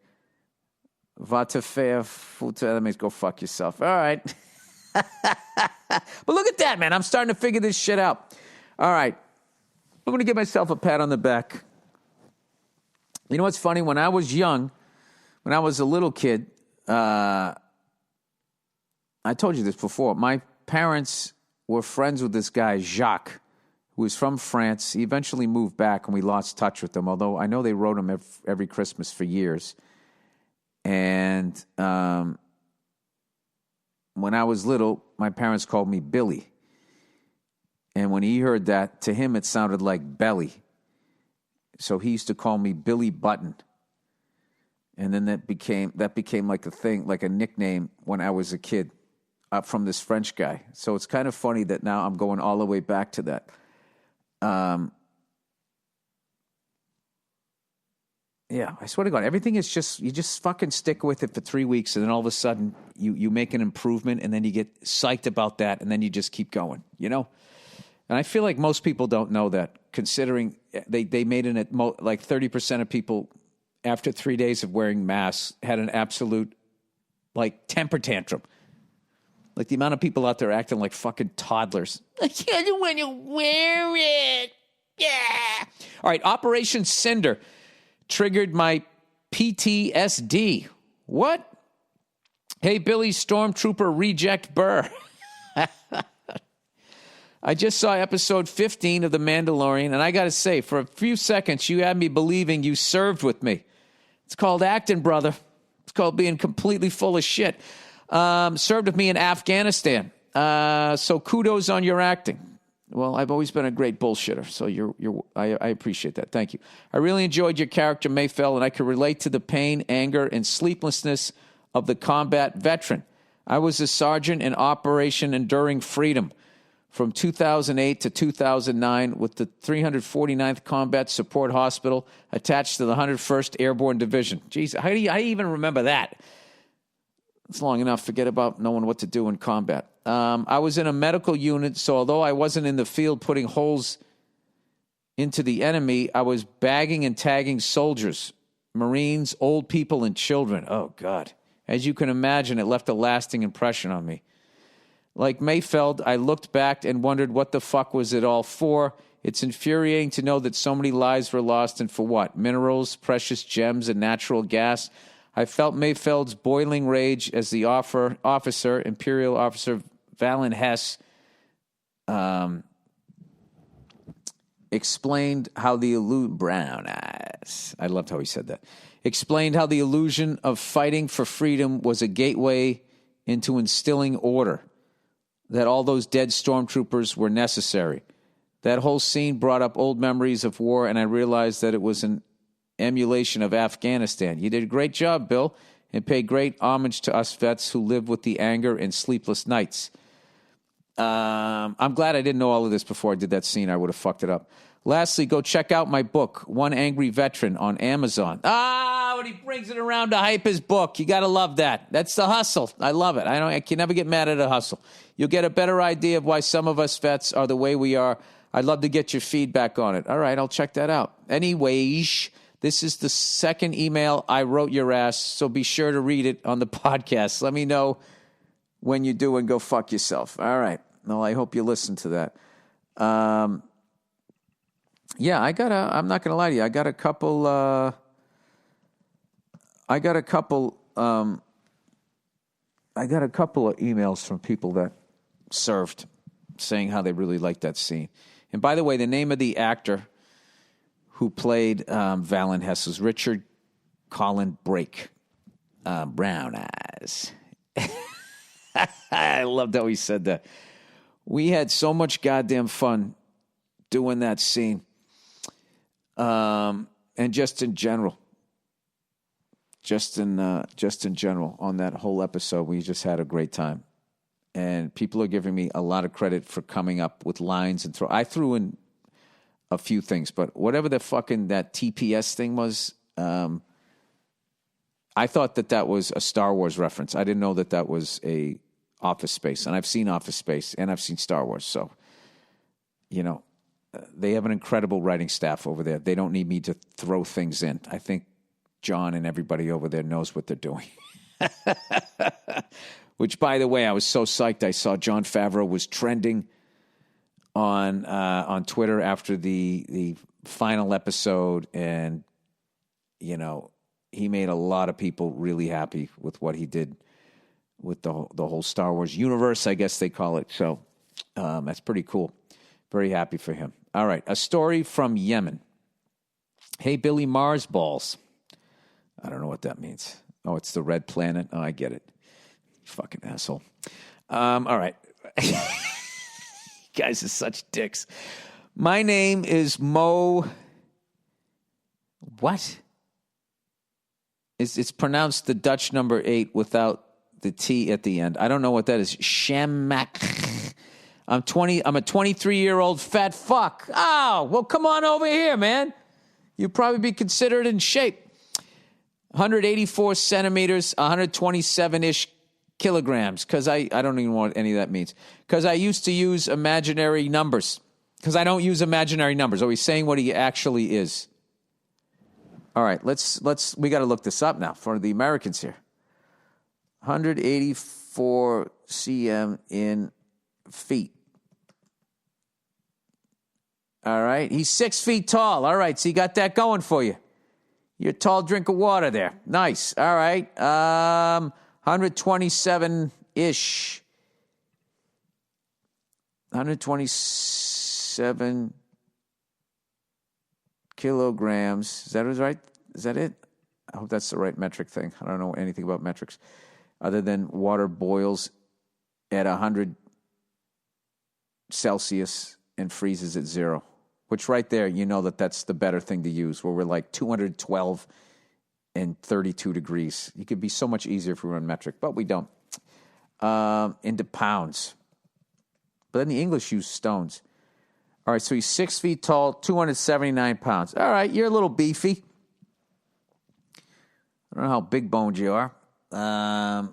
va te faire foutre. That means go fuck yourself. All right. But look at that, man. I'm starting to figure this shit out. All right. I'm going to give myself a pat on the back. You know what's funny? When I was young, when I was a little kid, I told you this before. My parents were friends with this guy, Jacques, who was from France. He eventually moved back, and we lost touch with him, although I know they wrote him every Christmas for years. And when I was little, my parents called me Billy. And when he heard that, to him it sounded like belly. So he used to call me Billy Button. And then that became like a thing, like a nickname when I was a kid from this French guy. So it's kind of funny that now I'm going all the way back to that. Yeah, I swear to God, everything is just, you just fucking stick with it for 3 weeks, and then all of a sudden you make an improvement, and then you get psyched about that, and then you just keep going, And I feel like most people don't know that, considering they made it like 30% of people after 3 days of wearing masks had an absolute like temper tantrum. Like the amount of people out there acting like fucking toddlers. I don't want to wear it. Yeah. All right, Operation Cinder triggered my PTSD. What? Hey, Billy, Stormtrooper reject Burr. I just saw episode 15 of The Mandalorian, and I got to say, for a few seconds, you had me believing you served with me. It's called acting, brother. It's called being completely full of shit. Served with me in Afghanistan. So kudos on your acting. Well, I've always been a great bullshitter, so I appreciate that. Thank you. I really enjoyed your character, Mayfeld, and I could relate to the pain, anger, and sleeplessness of the combat veteran. I was a sergeant in Operation Enduring Freedom from 2008 to 2009 with the 349th Combat Support Hospital attached to the 101st Airborne Division. Jeez, how do you even remember that? It's long enough. Forget about knowing what to do in combat. I was in a medical unit, so although I wasn't in the field putting holes into the enemy, I was bagging and tagging soldiers, Marines, old people, and children. Oh, God. As you can imagine, it left a lasting impression on me. Like Mayfeld, I looked back and wondered what the fuck was it all for. It's infuriating to know that so many lives were lost, and for what? Minerals, precious gems, and natural gas. I felt Mayfeld's boiling rage as the officer, Imperial Officer Valen Hess, explained how the brown eyes. I loved how he said that. Explained how the illusion of fighting for freedom was a gateway into instilling order. That all those dead stormtroopers were necessary. That whole scene brought up old memories of war, and I realized that it was an emulation of Afghanistan. You did a great job, Bill, and paid great homage to us vets who live with the anger and sleepless nights. I'm glad I didn't know all of this before I did that scene. I would have fucked it up. Lastly, go check out my book, One Angry Veteran, on Amazon. When he brings it around to hype his book. You got to love that. That's the hustle. I love it. I can never get mad at a hustle. You'll get a better idea of why some of us vets are the way we are. I'd love to get your feedback on it. All right, I'll check that out. Anyways, this is the second email I wrote your ass, so be sure to read it on the podcast. Let me know when you do and go fuck yourself. All right. Well, I hope you listen to that. Yeah, I'm not going to lie to you. I got a couple of emails from people that served saying how they really liked that scene. And by the way, the name of the actor who played Valen Hess was Richard Colin Brake. Brown eyes. I loved how he said that. We had so much goddamn fun doing that scene. And just in general. Just in general, on that whole episode, we just had a great time. And people are giving me a lot of credit for coming up with lines and I threw in a few things, but whatever that TPS thing was, I thought that was a Star Wars reference. I didn't know that was a Office Space, and I've seen Office Space and I've seen Star Wars. So, they have an incredible writing staff over there. They don't need me to throw things in. I think John and everybody over there knows what they're doing. Which, by the way, I was so psyched. I saw Jon Favreau was trending on Twitter after the final episode, and he made a lot of people really happy with what he did with the whole Star Wars universe, I guess they call it. So that's pretty cool. Very happy for him. All right, a story from Yemen. Hey, Billy Mars balls. I don't know what that means. Oh, it's the red planet. Oh, I get it. Fucking asshole. All right. You guys are such dicks. My name is Mo. What? It's pronounced the Dutch number 8 without the T at the end. I don't know what that is. Shamak. I'm a 23-year-old fat fuck. Oh, well, come on over here, man. You'd probably be considered in shape. 184 centimeters, 127-ish kilograms, because I don't even know what any of that means. Because I used to use imaginary numbers. Because I don't use imaginary numbers. Are we saying what he actually is? All right, we got to look this up now for the Americans here. 184 cm in feet. All right, he's 6 feet tall. All right, so you got that going for you. You're a tall drink of water there. Nice. All right. 127-ish. 127 kilograms. Is that right? Is that it? I hope that's the right metric thing. I don't know anything about metrics other than water boils at 100 Celsius and freezes at 0, which right there, you know that's the better thing to use, where we're like 212 and 32 degrees. You could be so much easier if we run metric, but we don't. Into pounds. But then the English use stones. All right, so he's 6 feet tall, 279 pounds. All right, you're a little beefy. I don't know how big boned you are. How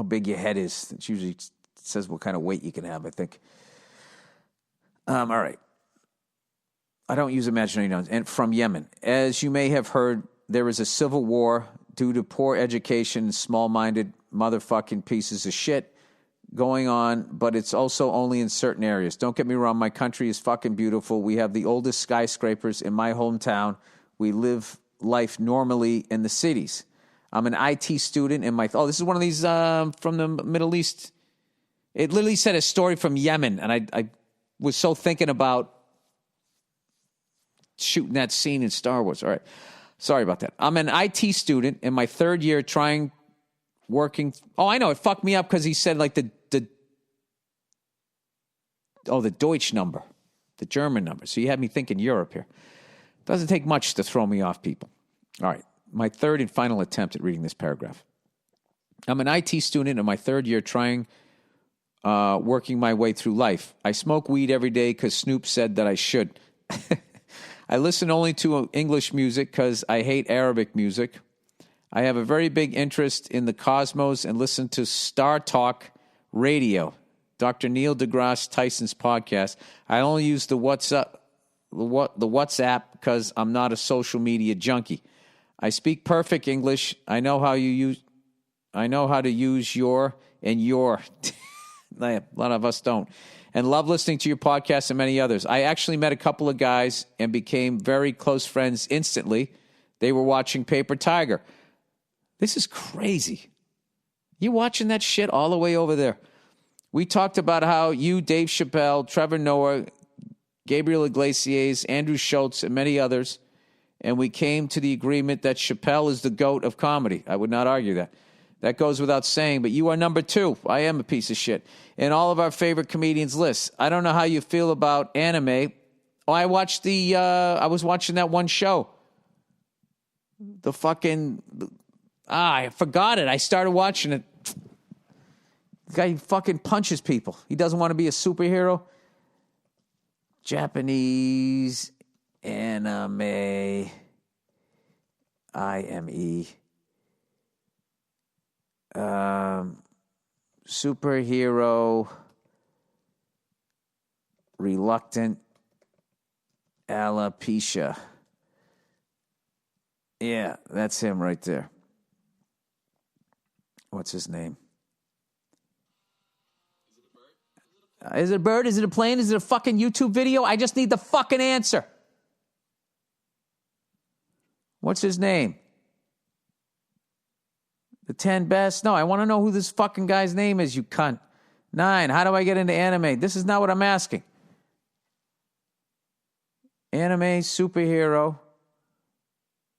big your head is. It usually says what kind of weight you can have, I think. All right. I don't use imaginary nouns. And from Yemen. As you may have heard, there is a civil war due to poor education and small-minded motherfucking pieces of shit going on, but it's also only in certain areas. Don't get me wrong, my country is fucking beautiful. We have the oldest skyscrapers in my hometown. We live life normally in the cities. I'm an IT student in my... Oh, this is one of these from the Middle East. It literally said a story from Yemen, and I was so thinking about shooting that scene in Star Wars. All right. Sorry about that. I'm an IT student in my third year working... Oh, I know. It fucked me up because he said like the Deutsch number, the German number. So you had me thinking Europe here. Doesn't take much to throw me off, people. All right. My third and final attempt at reading this paragraph. I'm an IT student in my third year working my way through life. I smoke weed every day because Snoop said that I should. I listen only to English music because I hate Arabic music. I have a very big interest in the cosmos and listen to Star Talk Radio, Dr. Neil deGrasse Tyson's podcast. I only use the WhatsApp because I'm not a social media junkie. I speak perfect English. I know how to use your and your. A lot of us don't. And love listening to your podcast and many others. I actually met a couple of guys and became very close friends instantly. They were watching Paper Tiger. This is crazy. You watching that shit all the way over there. We talked about how you, Dave Chappelle, Trevor Noah, Gabriel Iglesias, Andrew Schultz, and many others, and we came to the agreement that Chappelle is the GOAT of comedy. I would not argue that. That goes without saying, but you are number 2. I am a piece of shit. In all of our favorite comedians' lists. I don't know how you feel about anime. Oh, I was watching that one show. I forgot it. I started watching it. The guy fucking punches people. He doesn't want to be a superhero. Japanese anime. IME. Superhero. Reluctant. Alopecia. Yeah, that's him right there. What's his name? Is it a bird? Is it a plane? Is it a fucking YouTube video? I just need the fucking answer. What's his name? The 10 best? No, I want to know who this fucking guy's name is, you cunt. 9, how do I get into anime? This is not what I'm asking. Anime, superhero,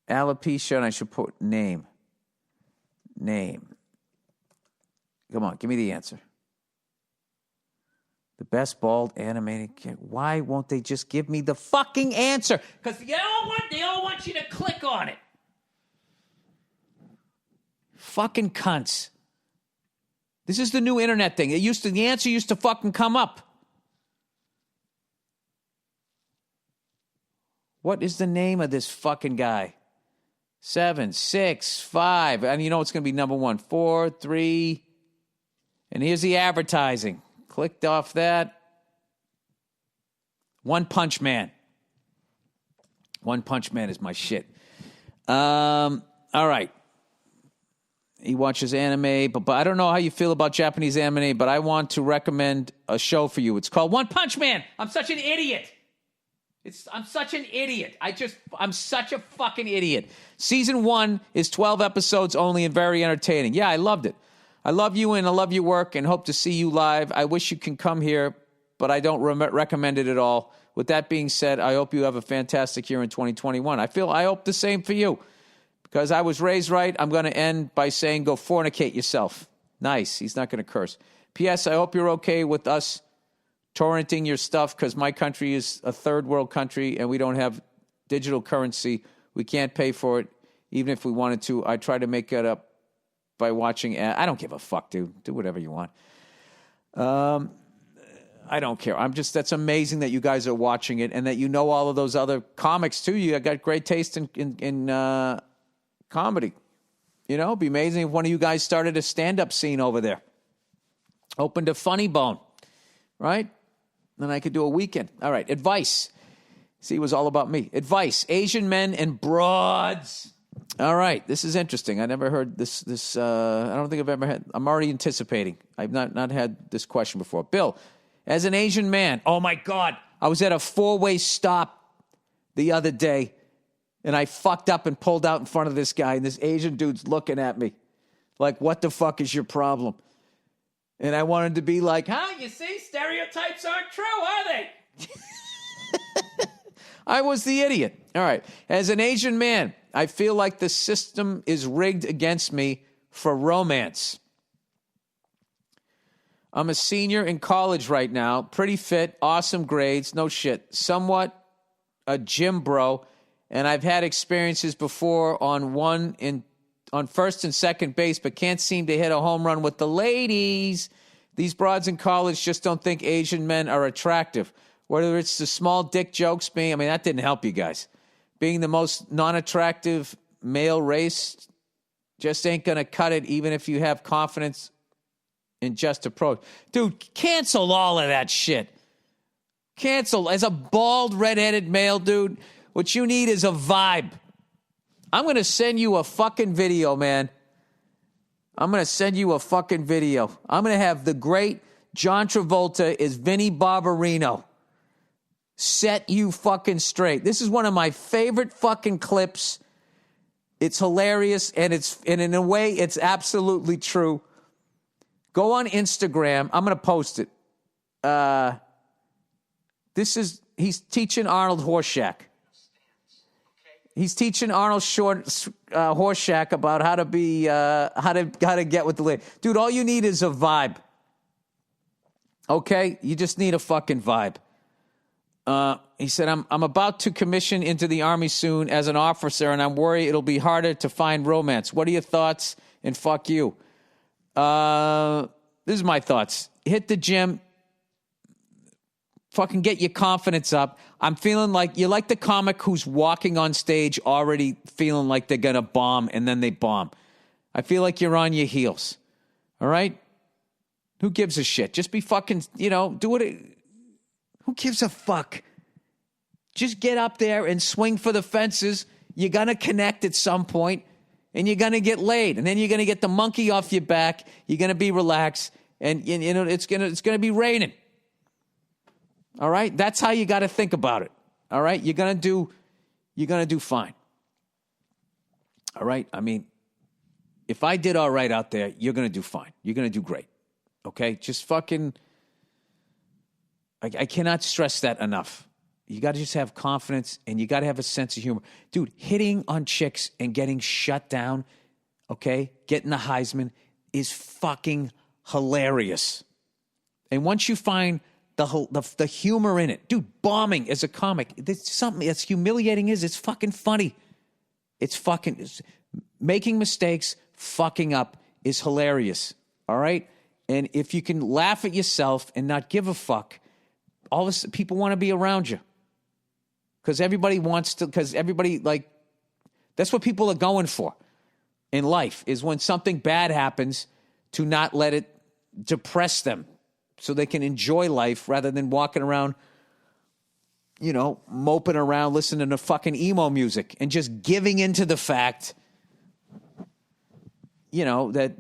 alopecia, and I should put name. Name. Come on, give me the answer. The best bald animated kid. Why won't they just give me the fucking answer? Because they all want you to click on it. Fucking cunts. This is the new internet thing. The answer used to fucking come up. What is the name of this fucking guy? 7, 6, 5. And you know it's going to be number 1. 4, 3. And here's the advertising. Clicked off that. One Punch Man. One Punch Man is my shit. All right. He watches anime, but I don't know how you feel about Japanese anime, but I want to recommend a show for you. It's called One Punch Man. I'm such an idiot. I'm such an idiot. I'm such a fucking idiot. Season 1 is 12 episodes only and very entertaining. Yeah, I loved it. I love you and I love your work and hope to see you live. I wish you can come here, but I don't recommend it at all. With that being said, I hope you have a fantastic year in 2021. I hope the same for you. Because I was raised right, I'm going to end by saying go fornicate yourself. Nice. He's not going to curse. P.S. I hope you're okay with us torrenting your stuff because my country is a third world country and we don't have digital currency. We can't pay for it even if we wanted to. I try to make it up by watching. I don't give a fuck, dude. Do whatever you want. I don't care. That's amazing that you guys are watching it and that you know all of those other comics too. You got great taste in comedy. You know, it'd be amazing if one of you guys started a stand-up scene over there. Opened a Funny Bone, right? Then I could do a weekend. All right, advice. See, it was all about me. Advice, Asian men and broads. All right, this is interesting. I never heard this. I don't think I've ever had. I'm already anticipating. I've not had this question before. Bill, as an Asian man, oh my God, I was at a 4-way stop the other day, and I fucked up and pulled out in front of this guy, and this Asian dude's looking at me like, what the fuck is your problem? And I wanted to be like, huh, you see, stereotypes aren't true, are they? I was the idiot. All right. As an Asian man, I feel like the system is rigged against me for romance. I'm a senior in college right now, pretty fit, awesome grades, no shit, somewhat a gym bro, and I've had experiences before on first and second base, but can't seem to hit a home run with the ladies. These broads in college just don't think Asian men are attractive. Whether it's the small dick jokes being, that didn't help you guys. Being the most non-attractive male race just ain't going to cut it, even if you have confidence in just approach. Dude, cancel all of that shit. Cancel. As a bald, redheaded male, dude, what you need is a vibe. I'm going to send you a fucking video, man. I'm going to send you a fucking video. I'm going to have the great John Travolta as Vinnie Barbarino set you fucking straight. This is one of my favorite fucking clips. It's hilarious, and in a way, it's absolutely true. Go on Instagram. I'm going to post it. He's teaching Arnold Horseshack. He's teaching Arnold Horseshack about how to be, how to get with the lady. Dude, all you need is a vibe. Okay? You just need a fucking vibe. He said, I'm about to commission into the Army soon as an officer, and I'm worried it'll be harder to find romance. What are your thoughts? And fuck you. This is my thoughts. Hit the gym. Fucking get your confidence up. I'm feeling like you're like the comic who's walking on stage already feeling like they're going to bomb, and then they bomb. I feel like you're on your heels. All right? Who gives a shit? Just be fucking, do it. Who gives a fuck? Just get up there and swing for the fences. You're going to connect at some point, and you're going to get laid. And then you're going to get the monkey off your back. You're going to be relaxed, and it's going to be raining. All right? That's how you got to think about it. All right? You're going to do fine. All right? If I did all right out there, you're going to do fine. You're going to do great. Okay? Just fucking, I cannot stress that enough. You got to just have confidence, and you got to have a sense of humor. Dude, hitting on chicks and getting shut down, okay, getting the Heisman is fucking hilarious. And once you find the humor in it, dude, bombing as a comic, there's something that's humiliating it's fucking funny. Making mistakes, fucking up is hilarious, all right? And if you can laugh at yourself and not give a fuck, all this people want to be around you. Because everybody that's what people are going for in life, is when something bad happens, to not let it depress them so they can enjoy life rather than walking around, moping around, listening to fucking emo music and just giving into the fact, that,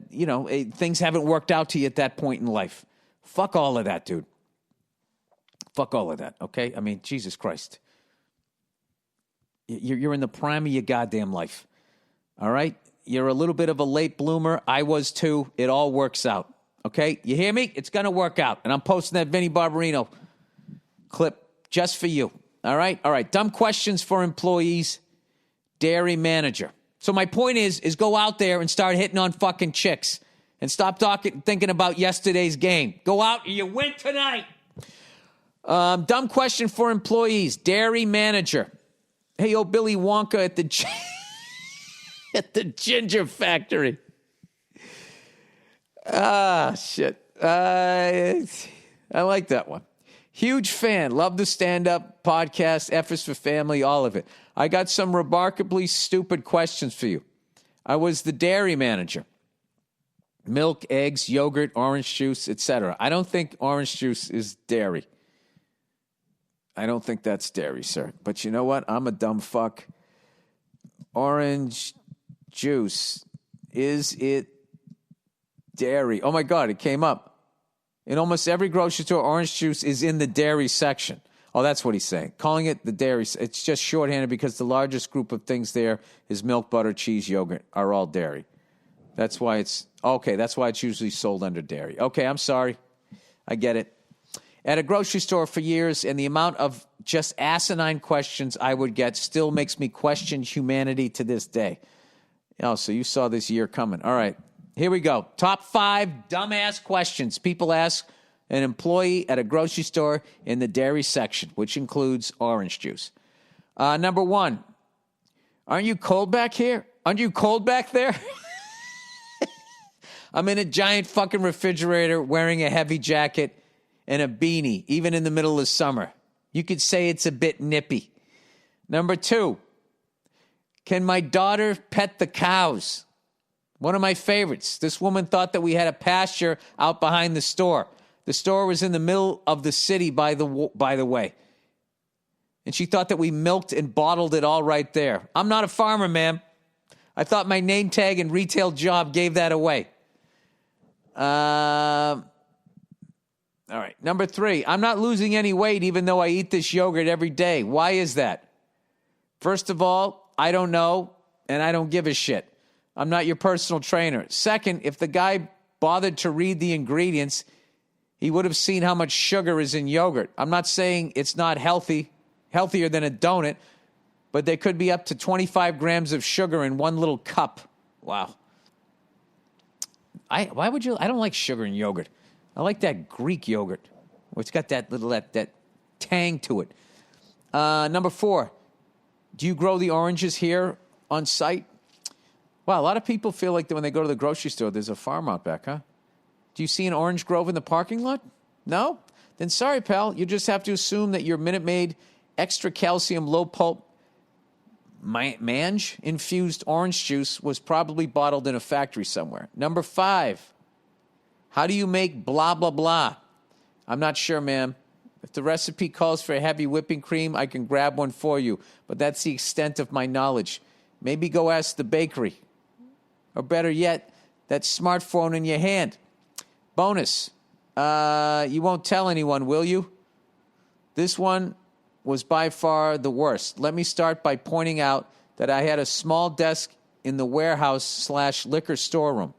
things haven't worked out to you at that point in life. Fuck all of that, dude. Fuck all of that, okay? Jesus Christ. You're in the prime of your goddamn life. All right? You're a little bit of a late bloomer. I was too. It all works out. Okay? You hear me? It's going to work out. And I'm posting that Vinny Barbarino clip just for you. All right? All right. Dumb questions for employees. Dairy manager. So my point is go out there and start hitting on fucking chicks. And stop thinking about yesterday's game. Go out and you win tonight. Dumb question for employees. Dairy manager. Hey, yo, Billy Wonka at the at the Ginger Factory. Shit. I like that one. Huge fan. Love the stand-up podcast, F is for Family, all of it. I got some remarkably stupid questions for you. I was the dairy manager. Milk, eggs, yogurt, orange juice, etc. I don't think orange juice is dairy. I don't think that's dairy, sir. But you know what? I'm a dumb fuck. Orange juice. Is it dairy? Oh, my God, it came up. In almost every grocery store, orange juice is in the dairy section. Oh, that's what he's saying. Calling it the dairy, it's just shorthanded because the largest group of things there is milk, butter, cheese, yogurt are all dairy. That's why it's usually sold under dairy. Okay, I'm sorry. I get it. At a grocery store for years, and the amount of just asinine questions I would get still makes me question humanity to this day. Oh, so you saw this year coming. All right, here we go. Top 5 dumbass questions people ask an employee at a grocery store in the dairy section, which includes orange juice. Number 1, aren't you cold back here? Aren't you cold back there? I'm in a giant fucking refrigerator wearing a heavy jacket and a beanie, even in the middle of summer. You could say it's a bit nippy. Number 2, can my daughter pet the cows? One of my favorites. This woman thought that we had a pasture out behind the store. The store was in the middle of the city, by the way. And she thought that we milked and bottled it all right there. I'm not a farmer, ma'am. I thought my name tag and retail job gave that away. All right. Number 3, I'm not losing any weight even though I eat this yogurt every day. Why is that? First of all, I don't know, and I don't give a shit. I'm not your personal trainer. Second, if the guy bothered to read the ingredients, he would have seen how much sugar is in yogurt. I'm not saying it's not healthier than a donut, but there could be up to 25 grams of sugar in one little cup. Wow. I don't like sugar in yogurt. I like that Greek yogurt. It's got that little that tang to it. Number 4, do you grow the oranges here on site? Wow, a lot of people feel like that when they go to the grocery store, there's a farm out back, huh? Do you see an orange grove in the parking lot? No? Then sorry, pal. You just have to assume that your Minute Maid extra calcium low pulp mange infused orange juice was probably bottled in a factory somewhere. Number 5, how do you make blah, blah, blah? I'm not sure, ma'am. If the recipe calls for a heavy whipping cream, I can grab one for you. But that's the extent of my knowledge. Maybe go ask the bakery. Or better yet, that smartphone in your hand. Bonus. You won't tell anyone, will you? This one was by far the worst. Let me start by pointing out that I had a small desk in the warehouse/liquor storeroom.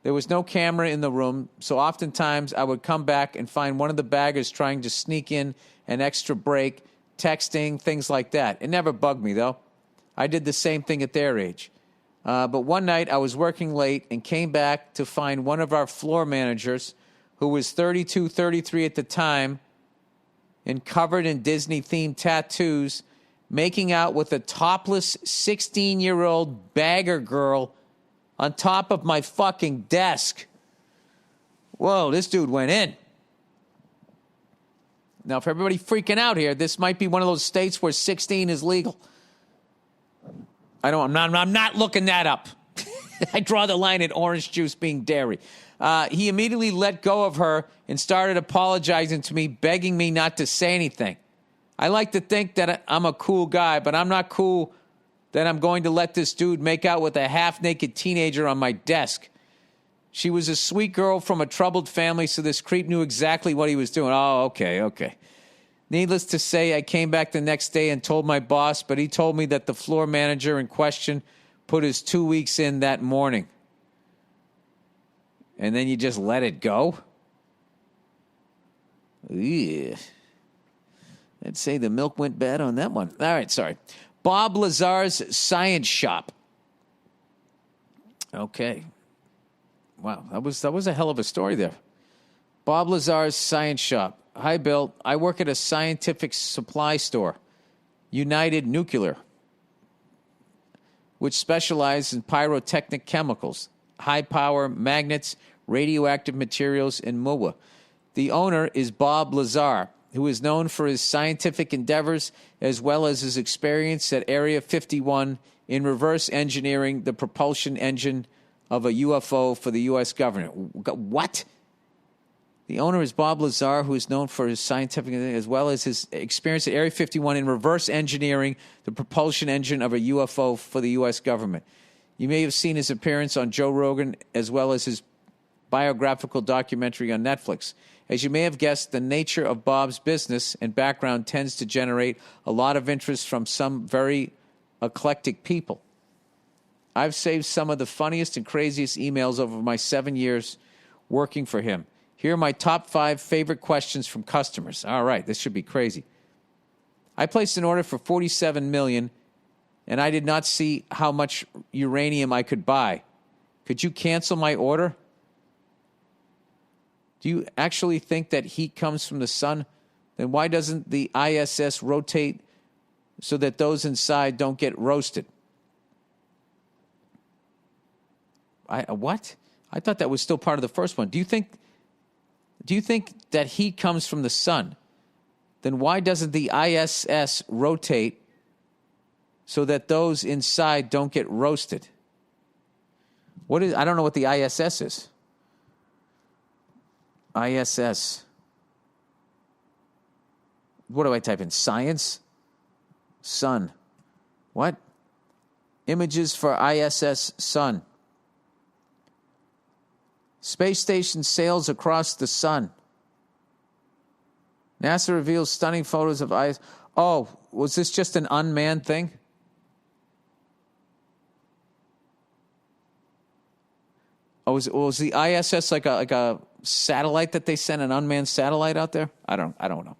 There was no camera in the room, so oftentimes I would come back and find one of the baggers trying to sneak in an extra break, texting, things like that. It never bugged me, though. I did the same thing at their age. But one night I was working late and came back to find one of our floor managers, who was 32, 33 at the time, and covered in Disney-themed tattoos, making out with a topless 16-year-old bagger girl on top of my fucking desk. Whoa, this dude went in. Now, for everybody freaking out here, this might be one of those states where 16 is legal. I'm not looking that up. I draw the line at orange juice being dairy. He immediately let go of her and started apologizing to me, begging me not to say anything. I like to think that I'm a cool guy, but I'm not cool that I'm going to let this dude make out with a half-naked teenager on my desk. She was a sweet girl from a troubled family, so this creep knew exactly what he was doing. Oh, okay. Needless to say, I came back the next day and told my boss, but he told me that the floor manager in question put his 2 weeks in that morning. And then you just let it go? Ugh. I'd say the milk went bad on that one. All right, sorry. Bob Lazar's Science Shop. Okay. Wow, that was a hell of a story there. Bob Lazar's Science Shop. Hi, Bill. I work at a scientific supply store, United Nuclear, which specializes in pyrotechnic chemicals, high-power magnets, radioactive materials, and MUA. The owner is Bob Lazar, who is known for his scientific endeavors as well as his experience at Area 51 in reverse engineering the propulsion engine of a UFO for the U.S. government. What? The owner is Bob Lazar, who is known for his scientific as well as his experience at Area 51 in reverse engineering the propulsion engine of a UFO for the U.S. government. You may have seen his appearance on Joe Rogan as well as his biographical documentary on Netflix. As you may have guessed, the nature of Bob's business and background tends to generate a lot of interest from some very eclectic people. I've saved some of the funniest and craziest emails over my 7 years working for him. Here are my top 5 favorite questions from customers. All right, this should be crazy. I placed an order for $47 million, and I did not see how much uranium I could buy. Could you cancel my order? Do you actually think that heat comes from the sun? Then why doesn't the ISS rotate so that those inside don't get roasted? What? I thought that was still part of the first one. Do you think that heat comes from the sun? Then why doesn't the ISS rotate so that those inside don't get roasted? I don't know what the ISS is. ISS. What do I type in? Science? Sun. What? Images for ISS sun. Space station sails across the sun. NASA reveals stunning photos of ISS. Oh, was this just an unmanned thing? Oh, was the ISS like a satellite that they sent, an unmanned satellite out there? I don't know.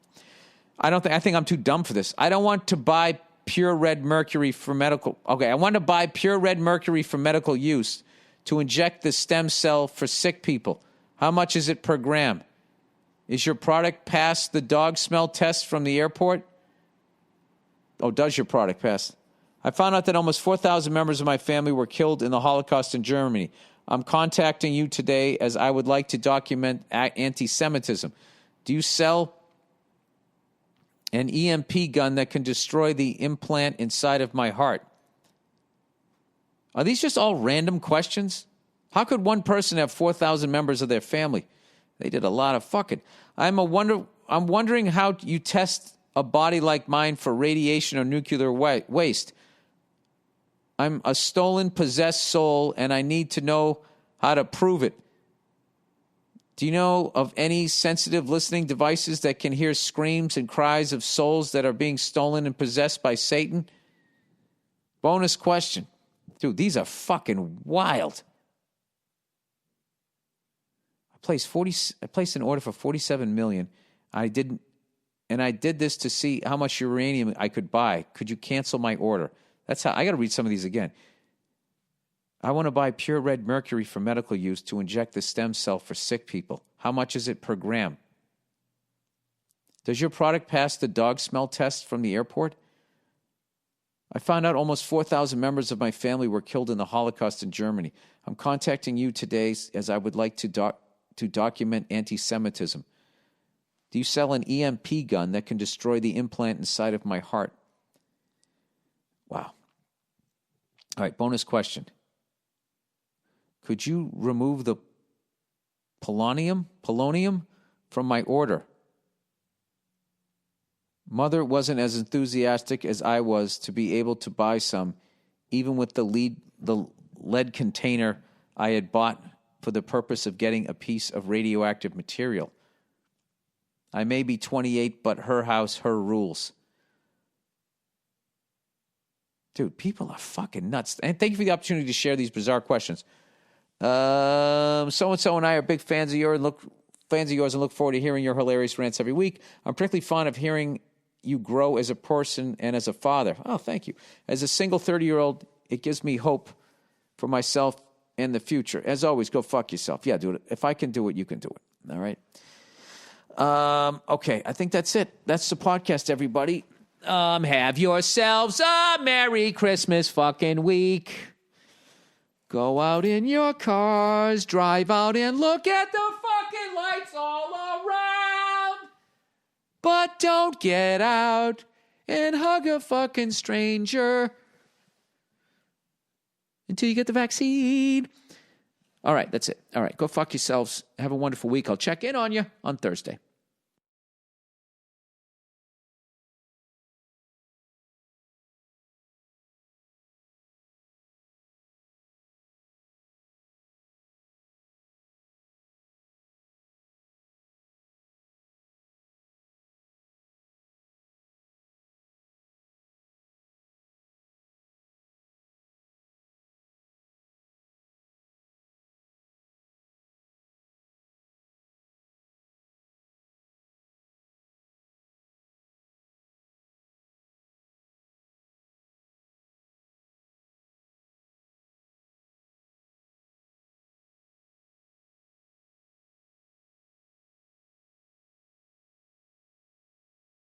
I think I'm too dumb for this. I don't want to buy pure red mercury for medical. Okay, I want to buy pure red mercury for medical use to inject the stem cell for sick people. How much is it per gram? Is your product pass the dog smell test from the airport? Oh, does your product pass? I found out that almost 4,000 members of my family were killed in the Holocaust in Germany. I'm contacting you today as I would like to document anti-Semitism. Do you sell an EMP gun that can destroy the implant inside of my heart? Are these just all random questions? How could one person have 4,000 members of their family? They did a lot of fucking. I'm wondering how you test a body like mine for radiation or nuclear waste. I'm a stolen, possessed soul, and I need to know how to prove it. Do you know of any sensitive listening devices that can hear screams and cries of souls that are being stolen and possessed by Satan? Bonus question. Dude, these are fucking wild. I placed an order for $47 million. I did this to see how much uranium I could buy. Could you cancel my order? That's how I got to read some of these again. I want to buy pure red mercury for medical use to inject the stem cell for sick people. How much is it per gram? Does your product pass the dog smell test from the airport? I found out almost 4,000 members of my family were killed in the Holocaust in Germany. I'm contacting you today as I would like to document anti-Semitism. Do you sell an EMP gun that can destroy the implant inside of my heart? Wow. All right, bonus question. Could you remove the polonium from my order? Mother wasn't as enthusiastic as I was to be able to buy some, even with the lead container I had bought for the purpose of getting a piece of radioactive material. I may be 28, but her house, her rules. Dude, people are fucking nuts. And thank you for the opportunity to share these bizarre questions. So-and-so and I are big fans of yours and look forward to hearing your hilarious rants every week. I'm particularly fond of hearing you grow as a person and as a father. Oh, thank you. As a single 30-year-old, it gives me hope for myself and the future. As always, go fuck yourself. Yeah, dude. If I can do it, you can do it. All right? Okay, I think that's it. That's the podcast, everybody. Have yourselves a Merry Christmas fucking week. Go out in your cars, drive out and look at the fucking lights all around. But don't get out and hug a fucking stranger until you get the vaccine. All right, that's it. All right, go fuck yourselves. Have a wonderful week. I'll check in on you on Thursday.